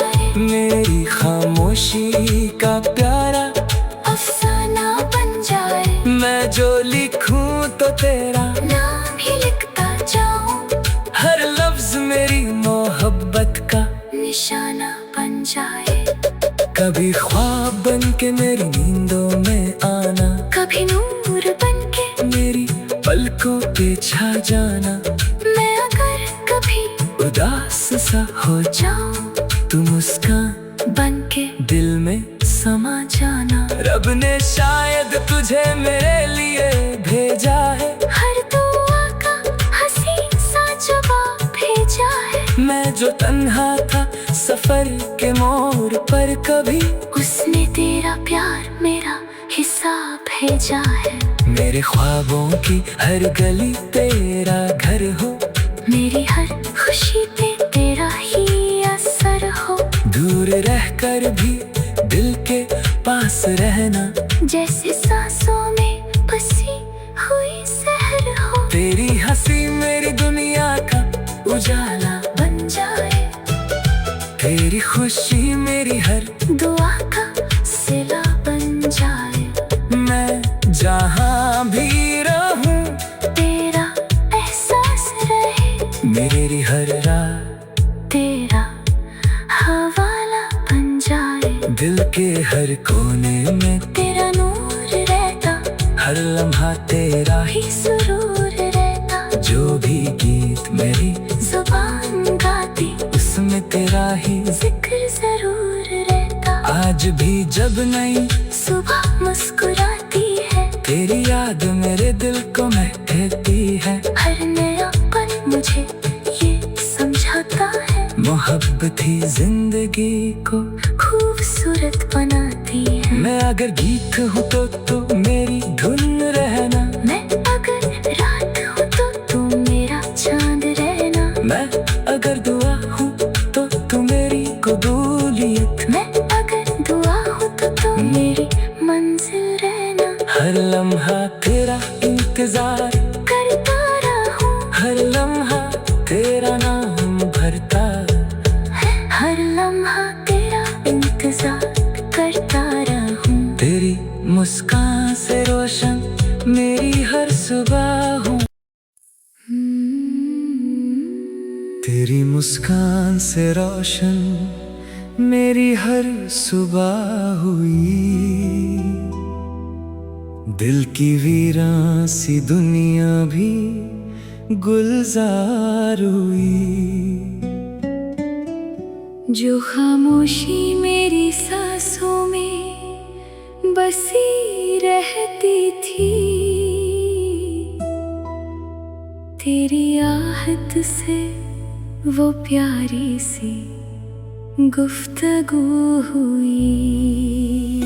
कभी ख्वाब बन के मेरी नींदों में आना, कभी नूर बन के मेरी पलकों पे छा जाना। मैं अगर कभी उदास सा हो जाऊं तू मुस्कान बन के दिल में समा जाना। रब ने शायद तुझे मेरे लिए भेजा है, हर दुआ का हंसी सा जवाब भेजा है। मैं जो तन्हा था सफर के मोड़ पर, कभी उसने तेरा प्यार मेरा हिसाब भेजा है। मेरे ख्वाबों की हर गली तेरा घर हो, मेरी हर खुशी पे तेरा ही असर हो। दूर रहकर भी दिल के पास रहना, जैसे सांसों में बसी हुई शहर हो। तेरी हंसी मेरी दुनिया का उजाला बन जाए तेरी खुशी मेरी हर दुआ का सिला बन जाए। मैं जहाँ भी रहूं तेरा एहसास रहे, मेरी हर रात तेरा हवाला बन जाए। दिल के हर कोने में तेरा नूर रहता, हर लम्हा तेरा ही, भी सुरूर रहता। जो भी गीत मेरी जुबान गाती, उसमें तेरा ही जिक्र जरूर रहता। आज भी जब नई सुबह मुस्कुराती है, तेरी याद मेरे दिल को महकती है। हर नया पल मुझे ये समझाता है, मोहब्बत ही जिंदगी को खूबसूरत बनाती है। मैं अगर गीत हूँ तो तू मेरी धुन रहना, मैं अगर रात हूँ तो तू मेरा चांद रहना। मैं अगर दुआ हूँ तो तू मेरी कबूलियत, मैं अगर दुआ हूँ तो तू मेरी मंजिल रहना। हर लम्हा तेरा इंतजार करता रहूं, हर लम्हा तेरा नाम भरता, हर लम्हा तेरा इंतजार करता रहूं। तेरी मुस्कान से रोशन मेरी हर सुबह हूँ। तेरी मुस्कान से रोशन मेरी हर सुबह हुई, दिल की वीरान सी दुनिया भी गुलजार हुई। जो खामोशी मेरी सांसों में बसी रहती थी, तेरी आहट से वो प्यारी सी गुफ्तगू हुई।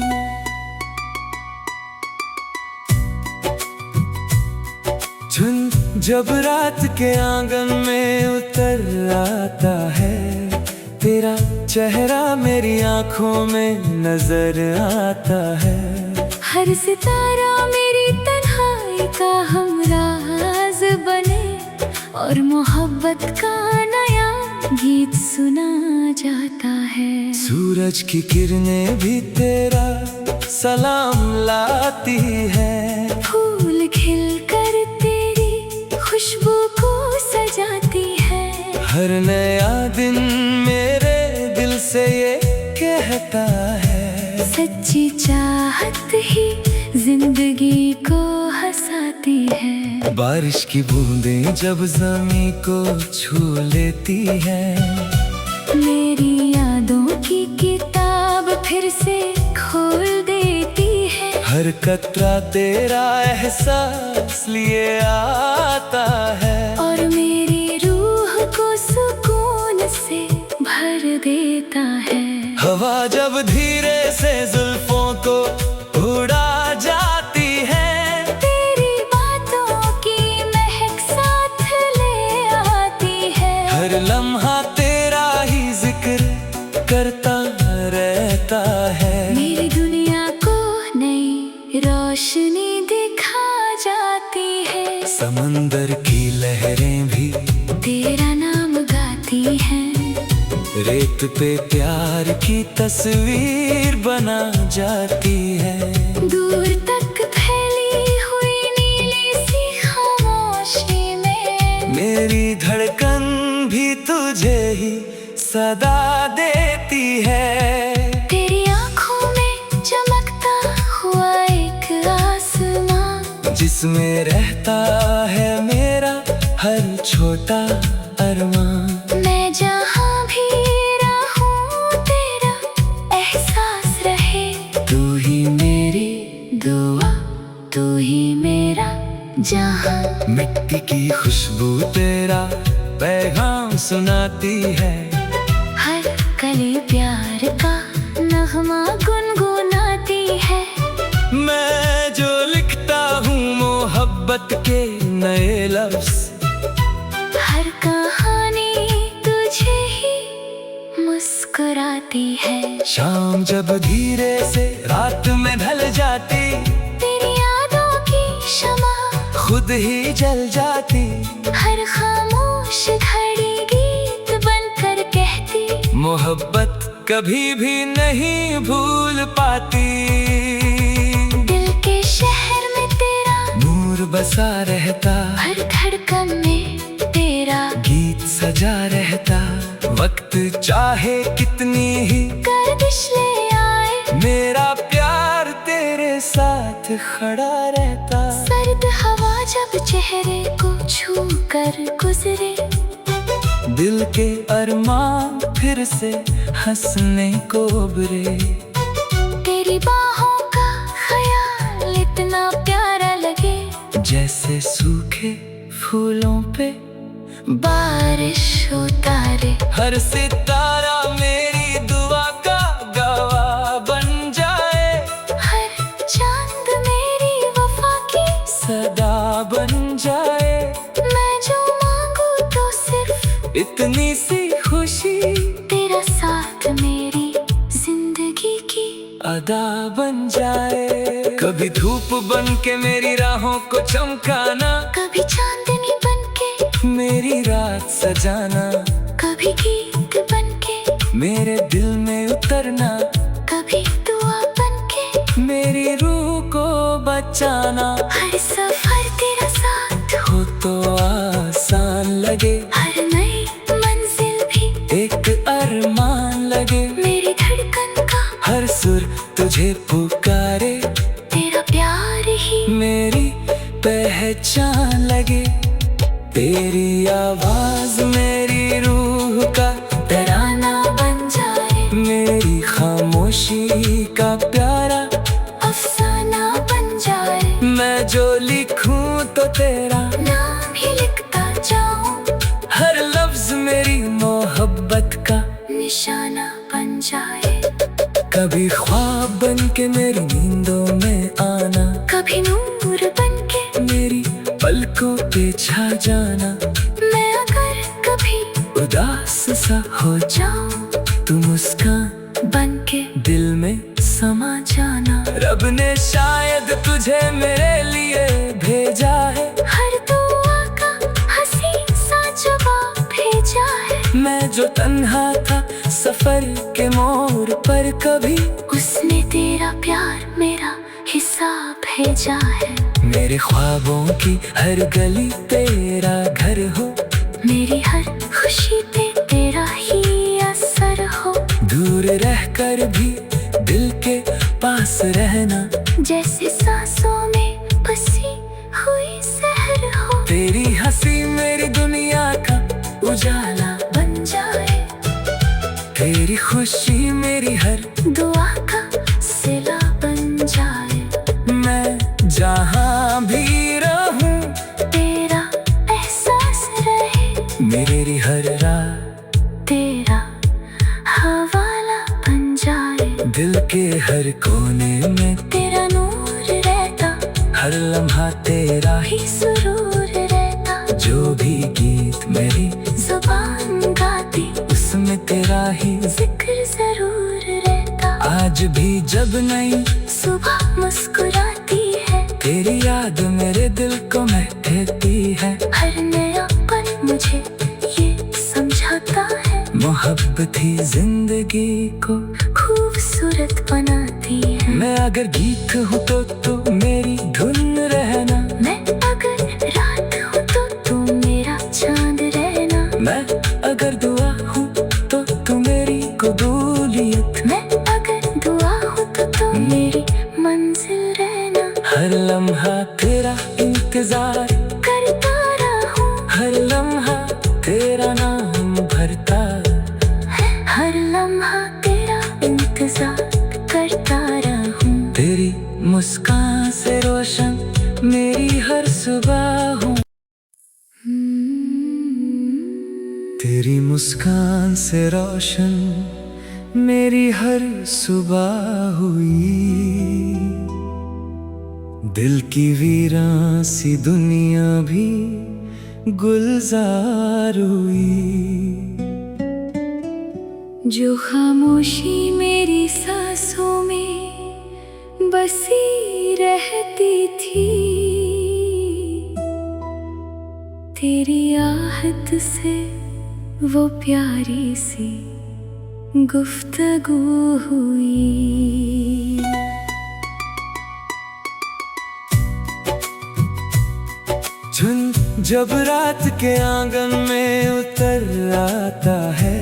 झुन जब रात के आंगन में उतर आता है, तेरा चेहरा मेरी आंखों में नजर आता है। हर सितारा मेरी तन्हाई का हमराज बने, और मोहब्बत का नया गीत सुना जाता है। सूरज की किरणें भी तेरा सलाम लाती है, फूल खिलकर तेरी खुशबू को सजाती है। हर नया दिन मेरे दिल से ये कहता है, सच्ची चाहत ही जिंदगी को हंसाती है। बारिश की बूंदें जब ज़मीं को छू लेती है, मेरी यादों की किताब फिर से खोल देती है। हर कतरा तेरा एहसास लिए आता है, और मेरी रूह को सुकून से भर देता है। हवा जब धीरे से जुल्फों को उड़ा जाती है, तेरी बातों की महक साथ ले आती है। हर लम्हा तेरा ही जिक्र करता रहता है। मेरी दुनिया को नई रोशनी दिखा जाती है। समंदर की लहरें भी तेरा नाम गाती हैं, रेत पे प्यार की तस्वीर बना जाती है। दूर तक फैली हुई नीली सी खामोशी में मेरी धड़कन भी तुझे ही सदा देती है। तेरी आँखों जिसमें रहता है मेरा हर छोटा अरमान। मैं जहाँ भी रहूं तेरा एहसास रहे। तू ही मेरी दुआ तू ही मेरा जहां। मिट्टी की खुशबू तेरा पैगाम सुनाती है। हर कली प्यार का नगमा गुनगुनाती है। मैं जो लिखता हूँ मोहब्बत के नए लफ्ज, हर कहानी तुझे ही मुस्कुराती है। शाम जब धीरे से रात में ढल जाती, तेरी यादों की शमा खुद ही जल जाती। हर खामोश घड़ी गीत बनकर कहती, मोहब्बत कभी भी नहीं भूल पाती। दिल के शहर में तेरा नूर बसा रहता, हर धड़कन में तेरा गीत सजा रहता। वक्त चाहे कितनी ही गर्दिश ले आए, मेरा प्यार तेरे साथ खड़ा रहता। सर्द हवा जब चेहरे को छू कर गुजरे, दिल के अरमान फिर से हंसने को उभरे। तेरी बाहों का ख्याल इतना प्यारा लगे, जैसे सूखे फूलों पे बारिश उतारे। हर सितारा मेरी दुआ का गवाह बन जाए। हर चांद मेरी वफा की सदा बन जाए। मैं जो मांगू तो सिर्फ इतनी सी खुशी, तेरा साथ मेरी जिंदगी की अदा बन जाए। कभी धूप बन के मेरी राहों को चमकाना, कभी चांदनी बनके मेरी रात सजाना। कभी गीत बनके मेरे दिल में उतरना, कभी दुआ बनके मेरी रूह को बचाना। हर सफर तेरा साथ हो तो आसान लगे, हर नई मंजिल भी एक अरमान लगे। मेरी धड़कन का हर सुर तुझे पुकारे, तेरा प्यार ही मेरी पहचान लगे। तेरी आवाज मेरी रूह का तराना बन जाए, मेरी खामोशी का प्यारा अफसाना बन जाए। मैं जो लिखूं तो तेरा नाम ही लिखता जाऊं, हर लफ्ज मेरी मोहब्बत का निशाना बन जाए। कभी ख्वाब बन के मेरी नींदों में आना, कभी नूर बनके मेरी पलकों पे छा जाना। मैं अगर कभी उदास सा हो जाऊं, तू मुस्कान बनके दिल में समा जाना। रब ने शायद तुझे मेरे लिए भेजा है, हर दुआ का हंसी सा जवाब भेजा है। मैं जो तन्हा था सफर के मोड़ पर, कभी उसने तेरा प्यार मेरा हिसाब भेजा है। मेरे ख्वाबों की हर गली तेरा घर हो, मेरी हर खुशी पे तेरा ही असर हो। दूर रहकर भी दिल के पास रहना, जैसे सांसों में बसी हुई सहर हो। तेरी हंसी मेरी दुनिया का उजाला बन जाए, तेरी खुशी मेरी हर दुआ का सिला बन जाए। मैं जहाँ भी रहूं, तेरा एहसास रहे, मेरी हर रात तेरा हवाला बन जाए। दिल के हर कोने में तेरा नूर रहता, हर लम्हा तेरा ही। ही सुरूर रहता। जो भी गीत मेरी जुबान गाती, उसमें तेरा ही जिक्र जरूर रहता। आज भी जब नई सुबह मुस्कुराती है, तेरी याद मेरे दिल को महकती है। हर नया पल मुझे ये समझाता है, मोहब्बत ही जिंदगी को खूबसूरत बनाती है। मैं अगर गीत हूँ तो तू मेरी धुन रहना, मैं अगर रात हूँ तो तू मेरा चांद रहना। मैं अगर दुआ हूँ तो तू मेरी कबूलियत। मैं अगर दुआ हूँ तो तू मेरी मंजिल रहना। हर लम्हा तेरा मुस्कान से रोशन मेरी हर सुबह हूँ। तेरी मुस्कान से रोशन मेरी हर सुबह हुई। दिल की वीरान सी दुनिया भी गुलजार हुई। जो खामोशी मेरी सांसों में बसी रहती थी, तेरी आहट से वो प्यारी सी गुफ्तगू हुई। झुन जब रात के आंगन में उतर आता है,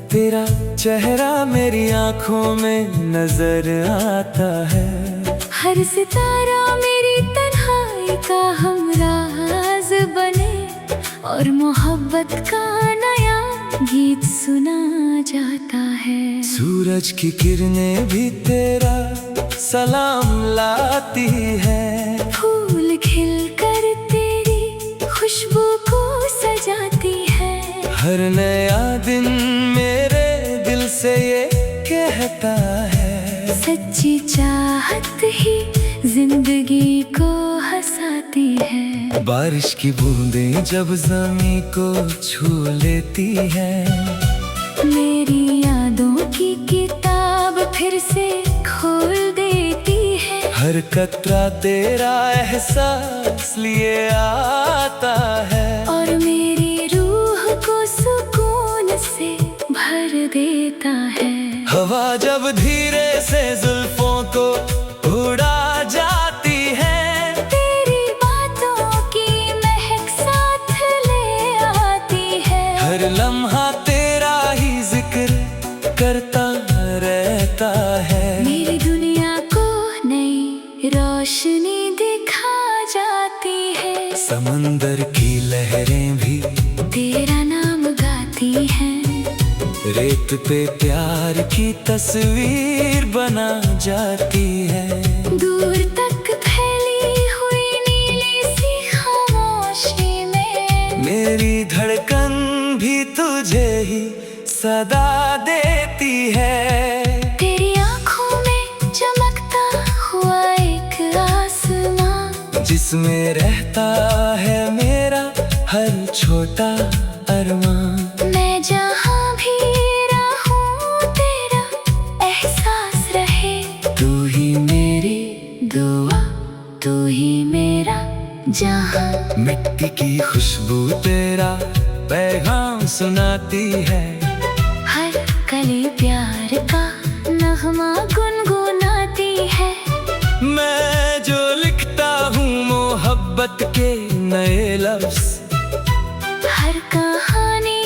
तेरा चेहरा मेरी आंखों में नजर आता है। हर सितारा मेरी तन्हाई का हमराज बने और मोहब्बत का नया गीत सुना जाता है। सूरज की किरणें भी तेरा सलाम लाती है। फूल खिलकर तेरी खुशबू को सजाती है। हर नया दिन मेरे दिल से ये कहता है, सच्ची चाहत ही जिंदगी को हंसाती है। बारिश की बूंदें जब ज़मीं को छू लेती है, मेरी यादों की किताब फिर से खोल देती है। हर कतरा तेरा एहसास लिए आता है, और मेरी रूह को सुकून से भर देता है। हवा जब धीरे से जुल्फों को उड़ा जाती है, तेरी बातों की महक साथ ले आती है। हर लम्हा तेरा ही जिक्र करता रहता है। मेरी दुनिया को नई रोशनी दिखा जाती है। समंदर की लहरें भी तेरा नाम गाती हैं। रेत पे प्यार की तस्वीर बना जाती है। दूर तक फैली हुई नीली सी खामोशी में मेरी धड़कन भी तुझे ही सदा देती है। तेरी आंखों में चमकता हुआ एक आसमां, जिसमें रहता है मेरा हर छोटा अरमान। मैं जहाँ भी रहूं तेरा एहसास रहे। तू ही मेरी दुआ, तू ही मेरा जहाँ। मिट्टी की खुशबू तेरा पैगाम सुनाती है। हर कली प्यार का नगमा गुनगुनाती है। मैं जो लिखता हूँ मोहब्बत के नए लफ्ज, हर कहानी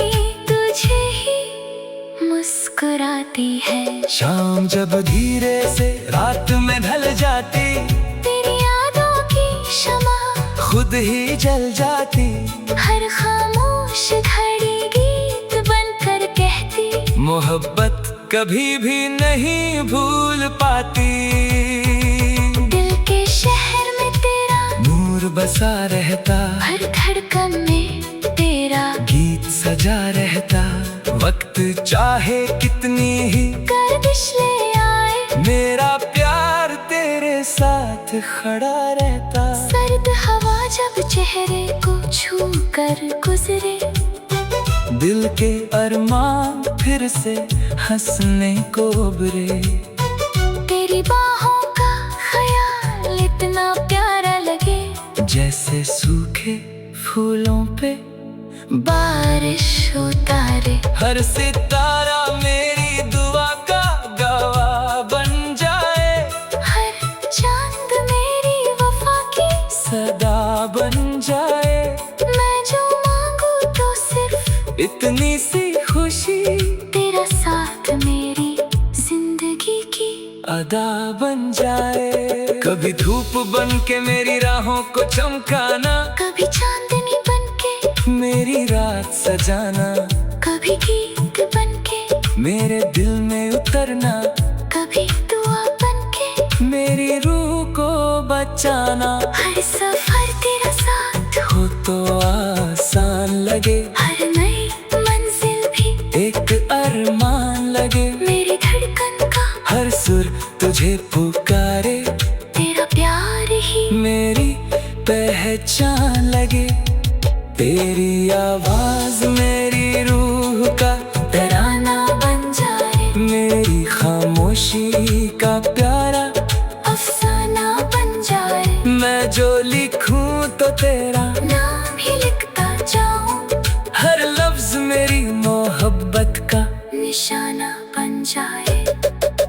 तुझे ही मुस्कुराती है। शाम जब धीरे से रात में ढल जाती, तेरी यादों की शमा खुद ही जल जाती। हर खामोश घड़ी गीत बनकर कहती, मोहब्बत कभी भी नहीं भूल पाती। दिल के शहर में तेरा नूर बसा रहता, हर धड़कन में तेरा गीत सजा रहता। वक्त चाहे कितनी ही गर्दिश ले आए, मेरा प्यार तेरे साथ खड़ा रहता। सर्द हवा जब चेहरे को छू कर गुजरे, दिल के अरमान फिर से हंसने को उभरे। तेरी बाहों का ख्याल इतना प्यारा लगे, जैसे सूखे फूलों पे बारिश उतारे। हर सितारा मेरी दुआ का गवाह बन जाए। हर चांद मेरी वफा की सदा बन जाए। मैं जो मांगू तो सिर्फ इतनी सी खुशी, तेरा साथ मेरी जिंदगी की अदा बन जाए। कभी धूप बन के मेरी राहों को चमकाना, कभी चांदनी बनके मेरी रात सजाना। कभी गीत बनके मेरे दिल में उतरना, कभी दुआ बनके मेरी रूह पहुंचाना। हर सफर तेरा साथ हो तो आसान लगे, हर नई मंजिल भी एक अरमान लगे। मेरी धड़कन का हर सुर तुझे पुकारे, तेरा प्यार ही मेरी पहचान लगे। तेरी आवाज मेरी रूह का तराना बन जाए, मेरी खामोशी का प्यारा अफसाना बन जाए। मैं जो लिखूं तो तेरा नाम ही लिखता जाऊं, हर लफ्ज मेरी मोहब्बत का निशाना बन जाए।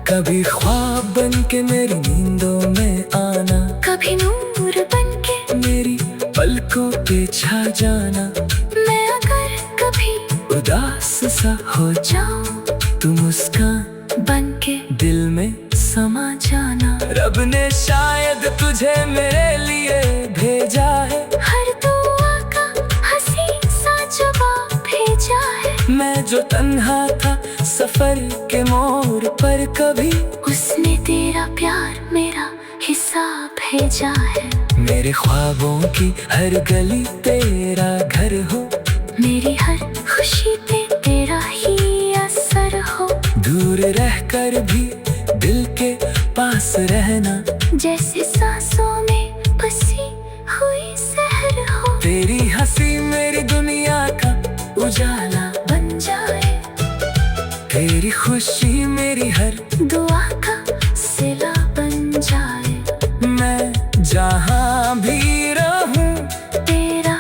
कभी ख्वाब बन के मेरी नींदों में आना, कभी नूर बन के मेरी पलकों पे छा जाना। मैं अगर कभी उदास सा हो जाऊं, तू मुस्कान बन के दिल में समा जाना। रब ने शायद तुझे मेरे लिए भेजा है, हर दुआ का हंसी सा जवाब भेजा है। मैं जो तन्हा था सफर के मोड़ पर, कभी उसने तेरा प्यार मेरा हिसाब भेजा है। मेरे ख्वाबों की हर गली तेरा घर हो, मेरी हर खुशी पे तेरा ही असर हो। दूर रहकर भी दिल के पास रहना, जैसे सांसों में बसी हुई सहर हो। तेरी हंसी मेरी दुनिया का उजाला बन जाए, तेरी खुशी मेरी हर दुआ का सिला बन जाए। मैं जहाँ भी रहूं, तेरा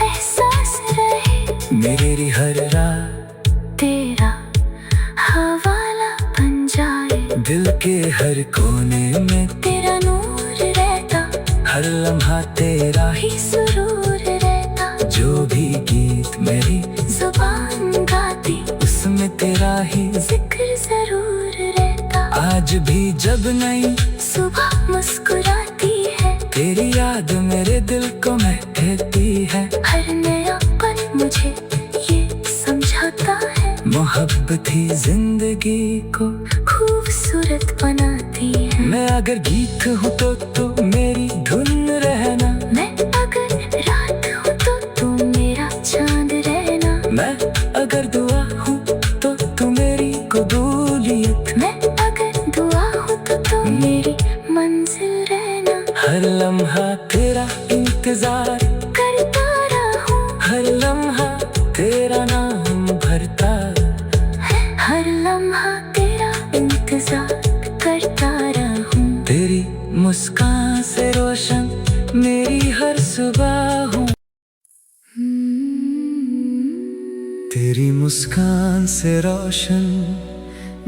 एहसास रहे, मेरी हर रात तेरा हवाला बन जाए। दिल के हर कोने में तेरा नूर रहता, हर लम्हा तेरा ही, ही सुरूर रहता। जो भी गीत मेरी जुबान गाती, उसमें तेरा ही जिक्र जरूर रहता। आज भी जब नई सुबह मुस्कुराती है, तेरी याद मेरे दिल को महकती है। हर नया पल मुझे ये समझाता है, मोहब्बत ही जिंदगी को खूबसूरत बनाती है। मैं अगर गीत हूँ तो तू मेरी धुन रहना, मैं अगर रात हूँ तो तू मेरा चांद रहना। मैं अगर दुआ हूँ तो तू मेरी कबूलियत। मैं अगर दुआ हूँ तो तू मेरी मंजिल रहना। हर लम्हा तेरा इंतजार करता रहूं, हर लम्हा तेरा नाम भरता, हर लम्हा तेरा इंतजार करता रहूं। तेरी मुस्कान से रोशन मेरी हर सुबह हूँ। तेरी मुस्कान से रोशन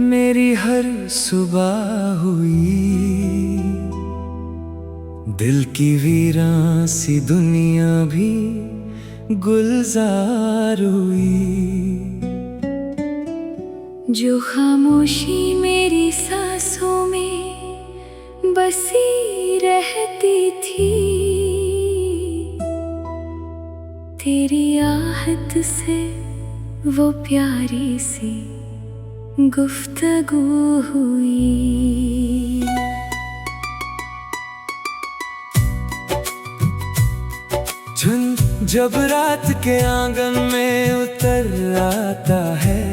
मेरी हर सुबह हुई, दिल की वीरान सी दुनिया भी गुलजार हुई। जो खामोशी मेरी सांसों में बसी रहती थी, तेरी आहट से वो प्यारी सी गुफ्तगू हुई। झुन जब रात के आंगन में उतर आता है,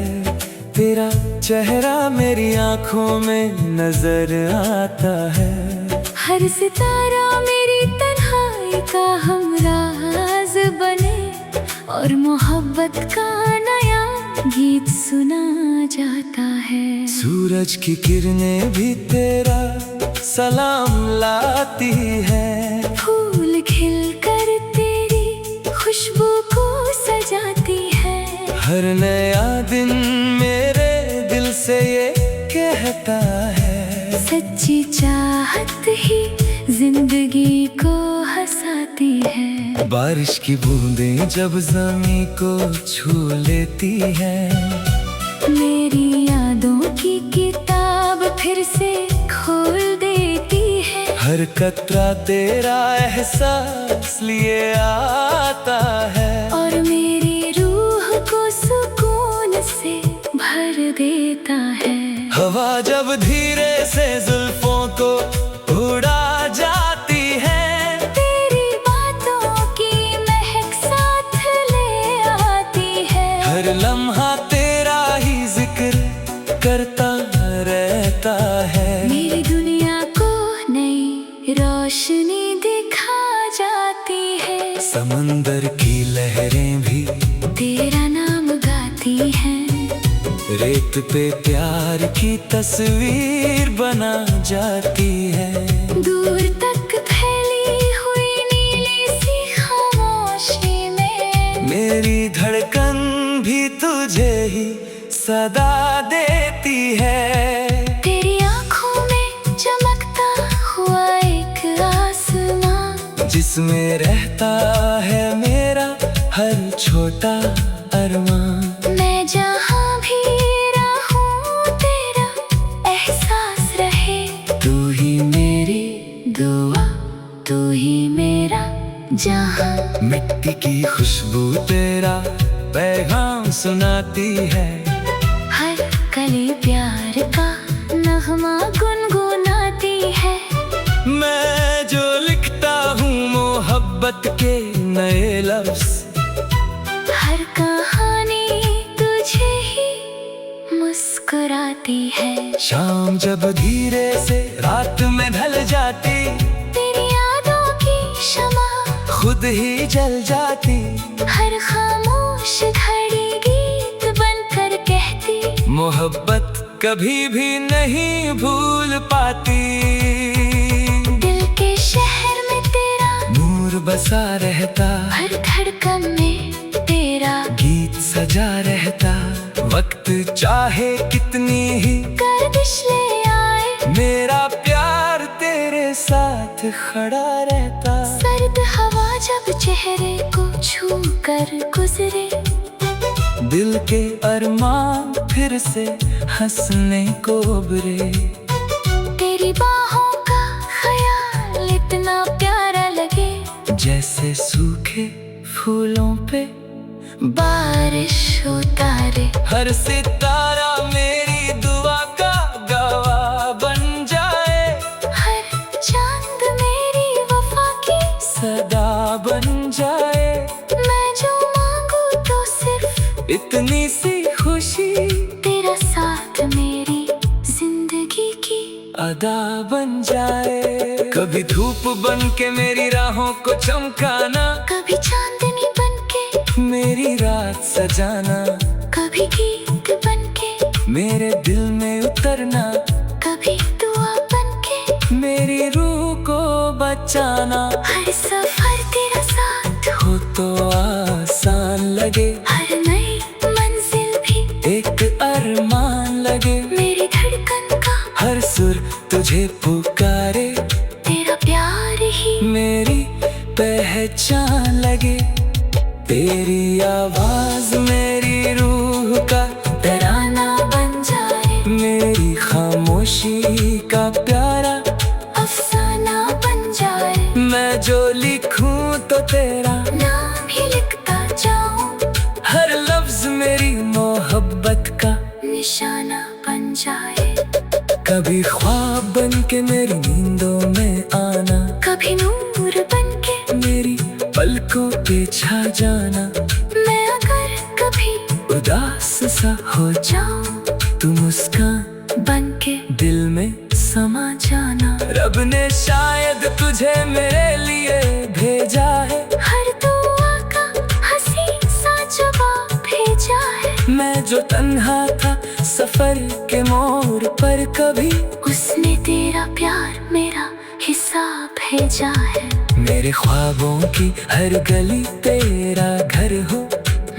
तेरा चेहरा मेरी आंखों में नजर आता है। हर सितारा मेरी तन्हाई का हमराज बने, और मोहब्बत का नया गीत सुना जाता है। सूरज की किरणें भी तेरा सलाम लाती है, फूल खिल कर तेरी खुशबू को सजाती है। हर नया दिन मेरे दिल से ये कहता है, सच्ची चाहत ही जिंदगी को हंसाती है। बारिश की बूंदें जब ज़मीं को छू लेती है, मेरी यादों की किताब फिर से खोल देती है। हर कतरा तेरा एहसास लिए आता है, और मेरी रूह को सुकून से भर देता है। हवा जब धीरे से जुल्फों को उड़ा जाती है, समंदर की लहरें भी तेरा नाम गाती हैं। रेत पे प्यार की तस्वीर बना जाती है। दूर तक फैली हुई नीली सी खामोशी में मेरी धड़कन भी तुझे ही सदा देती है। तेरी आंखों में चमकता हुआ एक आसमां, जिसमें रहता है मेरा हर छोटा अरमान। मैं जहाँ भी रहूं तेरा एहसास रहे। तू ही मेरी दुआ, तू ही मेरा जहाँ। मिट्टी की खुशबू तेरा पैगाम सुनाती है। हर कली प्यार का नगमा गुनगुनाती है। मैं जो लिखता हूँ मोहब्बत के नए लफ्ज़, हर कहानी तुझे ही मुस्कुराती है। शाम जब धीरे से रात में ढल जाती, तेरी यादों की शमा खुद ही जल जाती। हर खामोश घड़ी गीत बनकर कहती, मोहब्बत कभी भी नहीं भूल पाती। दिल के शहर में तेरा नूर बसा रहता, हर धड़कन में तेरा गीत सजा रहता। वक्त चाहे कितनी ही गर्दिश ले आए, मेरा प्यार तेरे साथ खड़ा रहता। सर्द हवा जब चेहरे को छू कर गुजरे, दिल के अरमान फिर से हंसने को उभरे। तेरी बाहों का ख्याल इतना प्यारा लगे, जैसे सूखे फूलों पे बारिश उतारे। हर सितारा मेरी दुआ का गवाह बन जाए। हर चांद मेरी वफा की सदा बन जाए। मैं जो मांगू तो सिर्फ इतनी सी खुशी, तेरा साथ मेरी जिंदगी की अदा बन जाए। कभी धूप बन के मेरी राहों को चमकाना, कभी चांदनी बनके मेरी रात सजाना। कभी गीत बनके मेरे दिल में उतरना, कभी दुआ बनके मेरी रूह को बचाना। हर सफर तेरा साथ हो तो आसान लगे, हर नई मंजिल भी एक अरमान लगे। मेरी धड़कन का हर सुर तुझे पुकारे, तेरा प्यार ही मेरी पहचान लगे। तेरी आवाज मेरी रूह का तराना बन जाए, मेरी खामोशी का प्यारा अफसाना बन जाए। मैं जो लिखूं तो तेरा नाम ही लिखता जाऊं, हर लफ्ज मेरी मोहब्बत का निशाना बन जाए। कभी ख्वाब बन के मेरी नींदों में आना, कभी नूर बनके मेरी पलकों पे छा जाना। मैं अगर कभी उदास सा हो जाऊं, तू मुस्कान बनके दिल में समा जाना। रब ने शायद तुझे मेरे लिए भेजा है, हर दुआ का हंसी सा जवाब भेजा है। मैं जो तन्हा था सफर के मोड़ पर, कभी उसने तेरा प्यार मेरा हिसाब भेजा है। मेरे ख्वाबों की हर गली तेरा घर हो,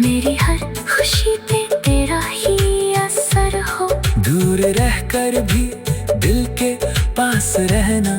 मेरी हर खुशी पे तेरा ही असर हो। दूर रहकर भी दिल के पास रहना।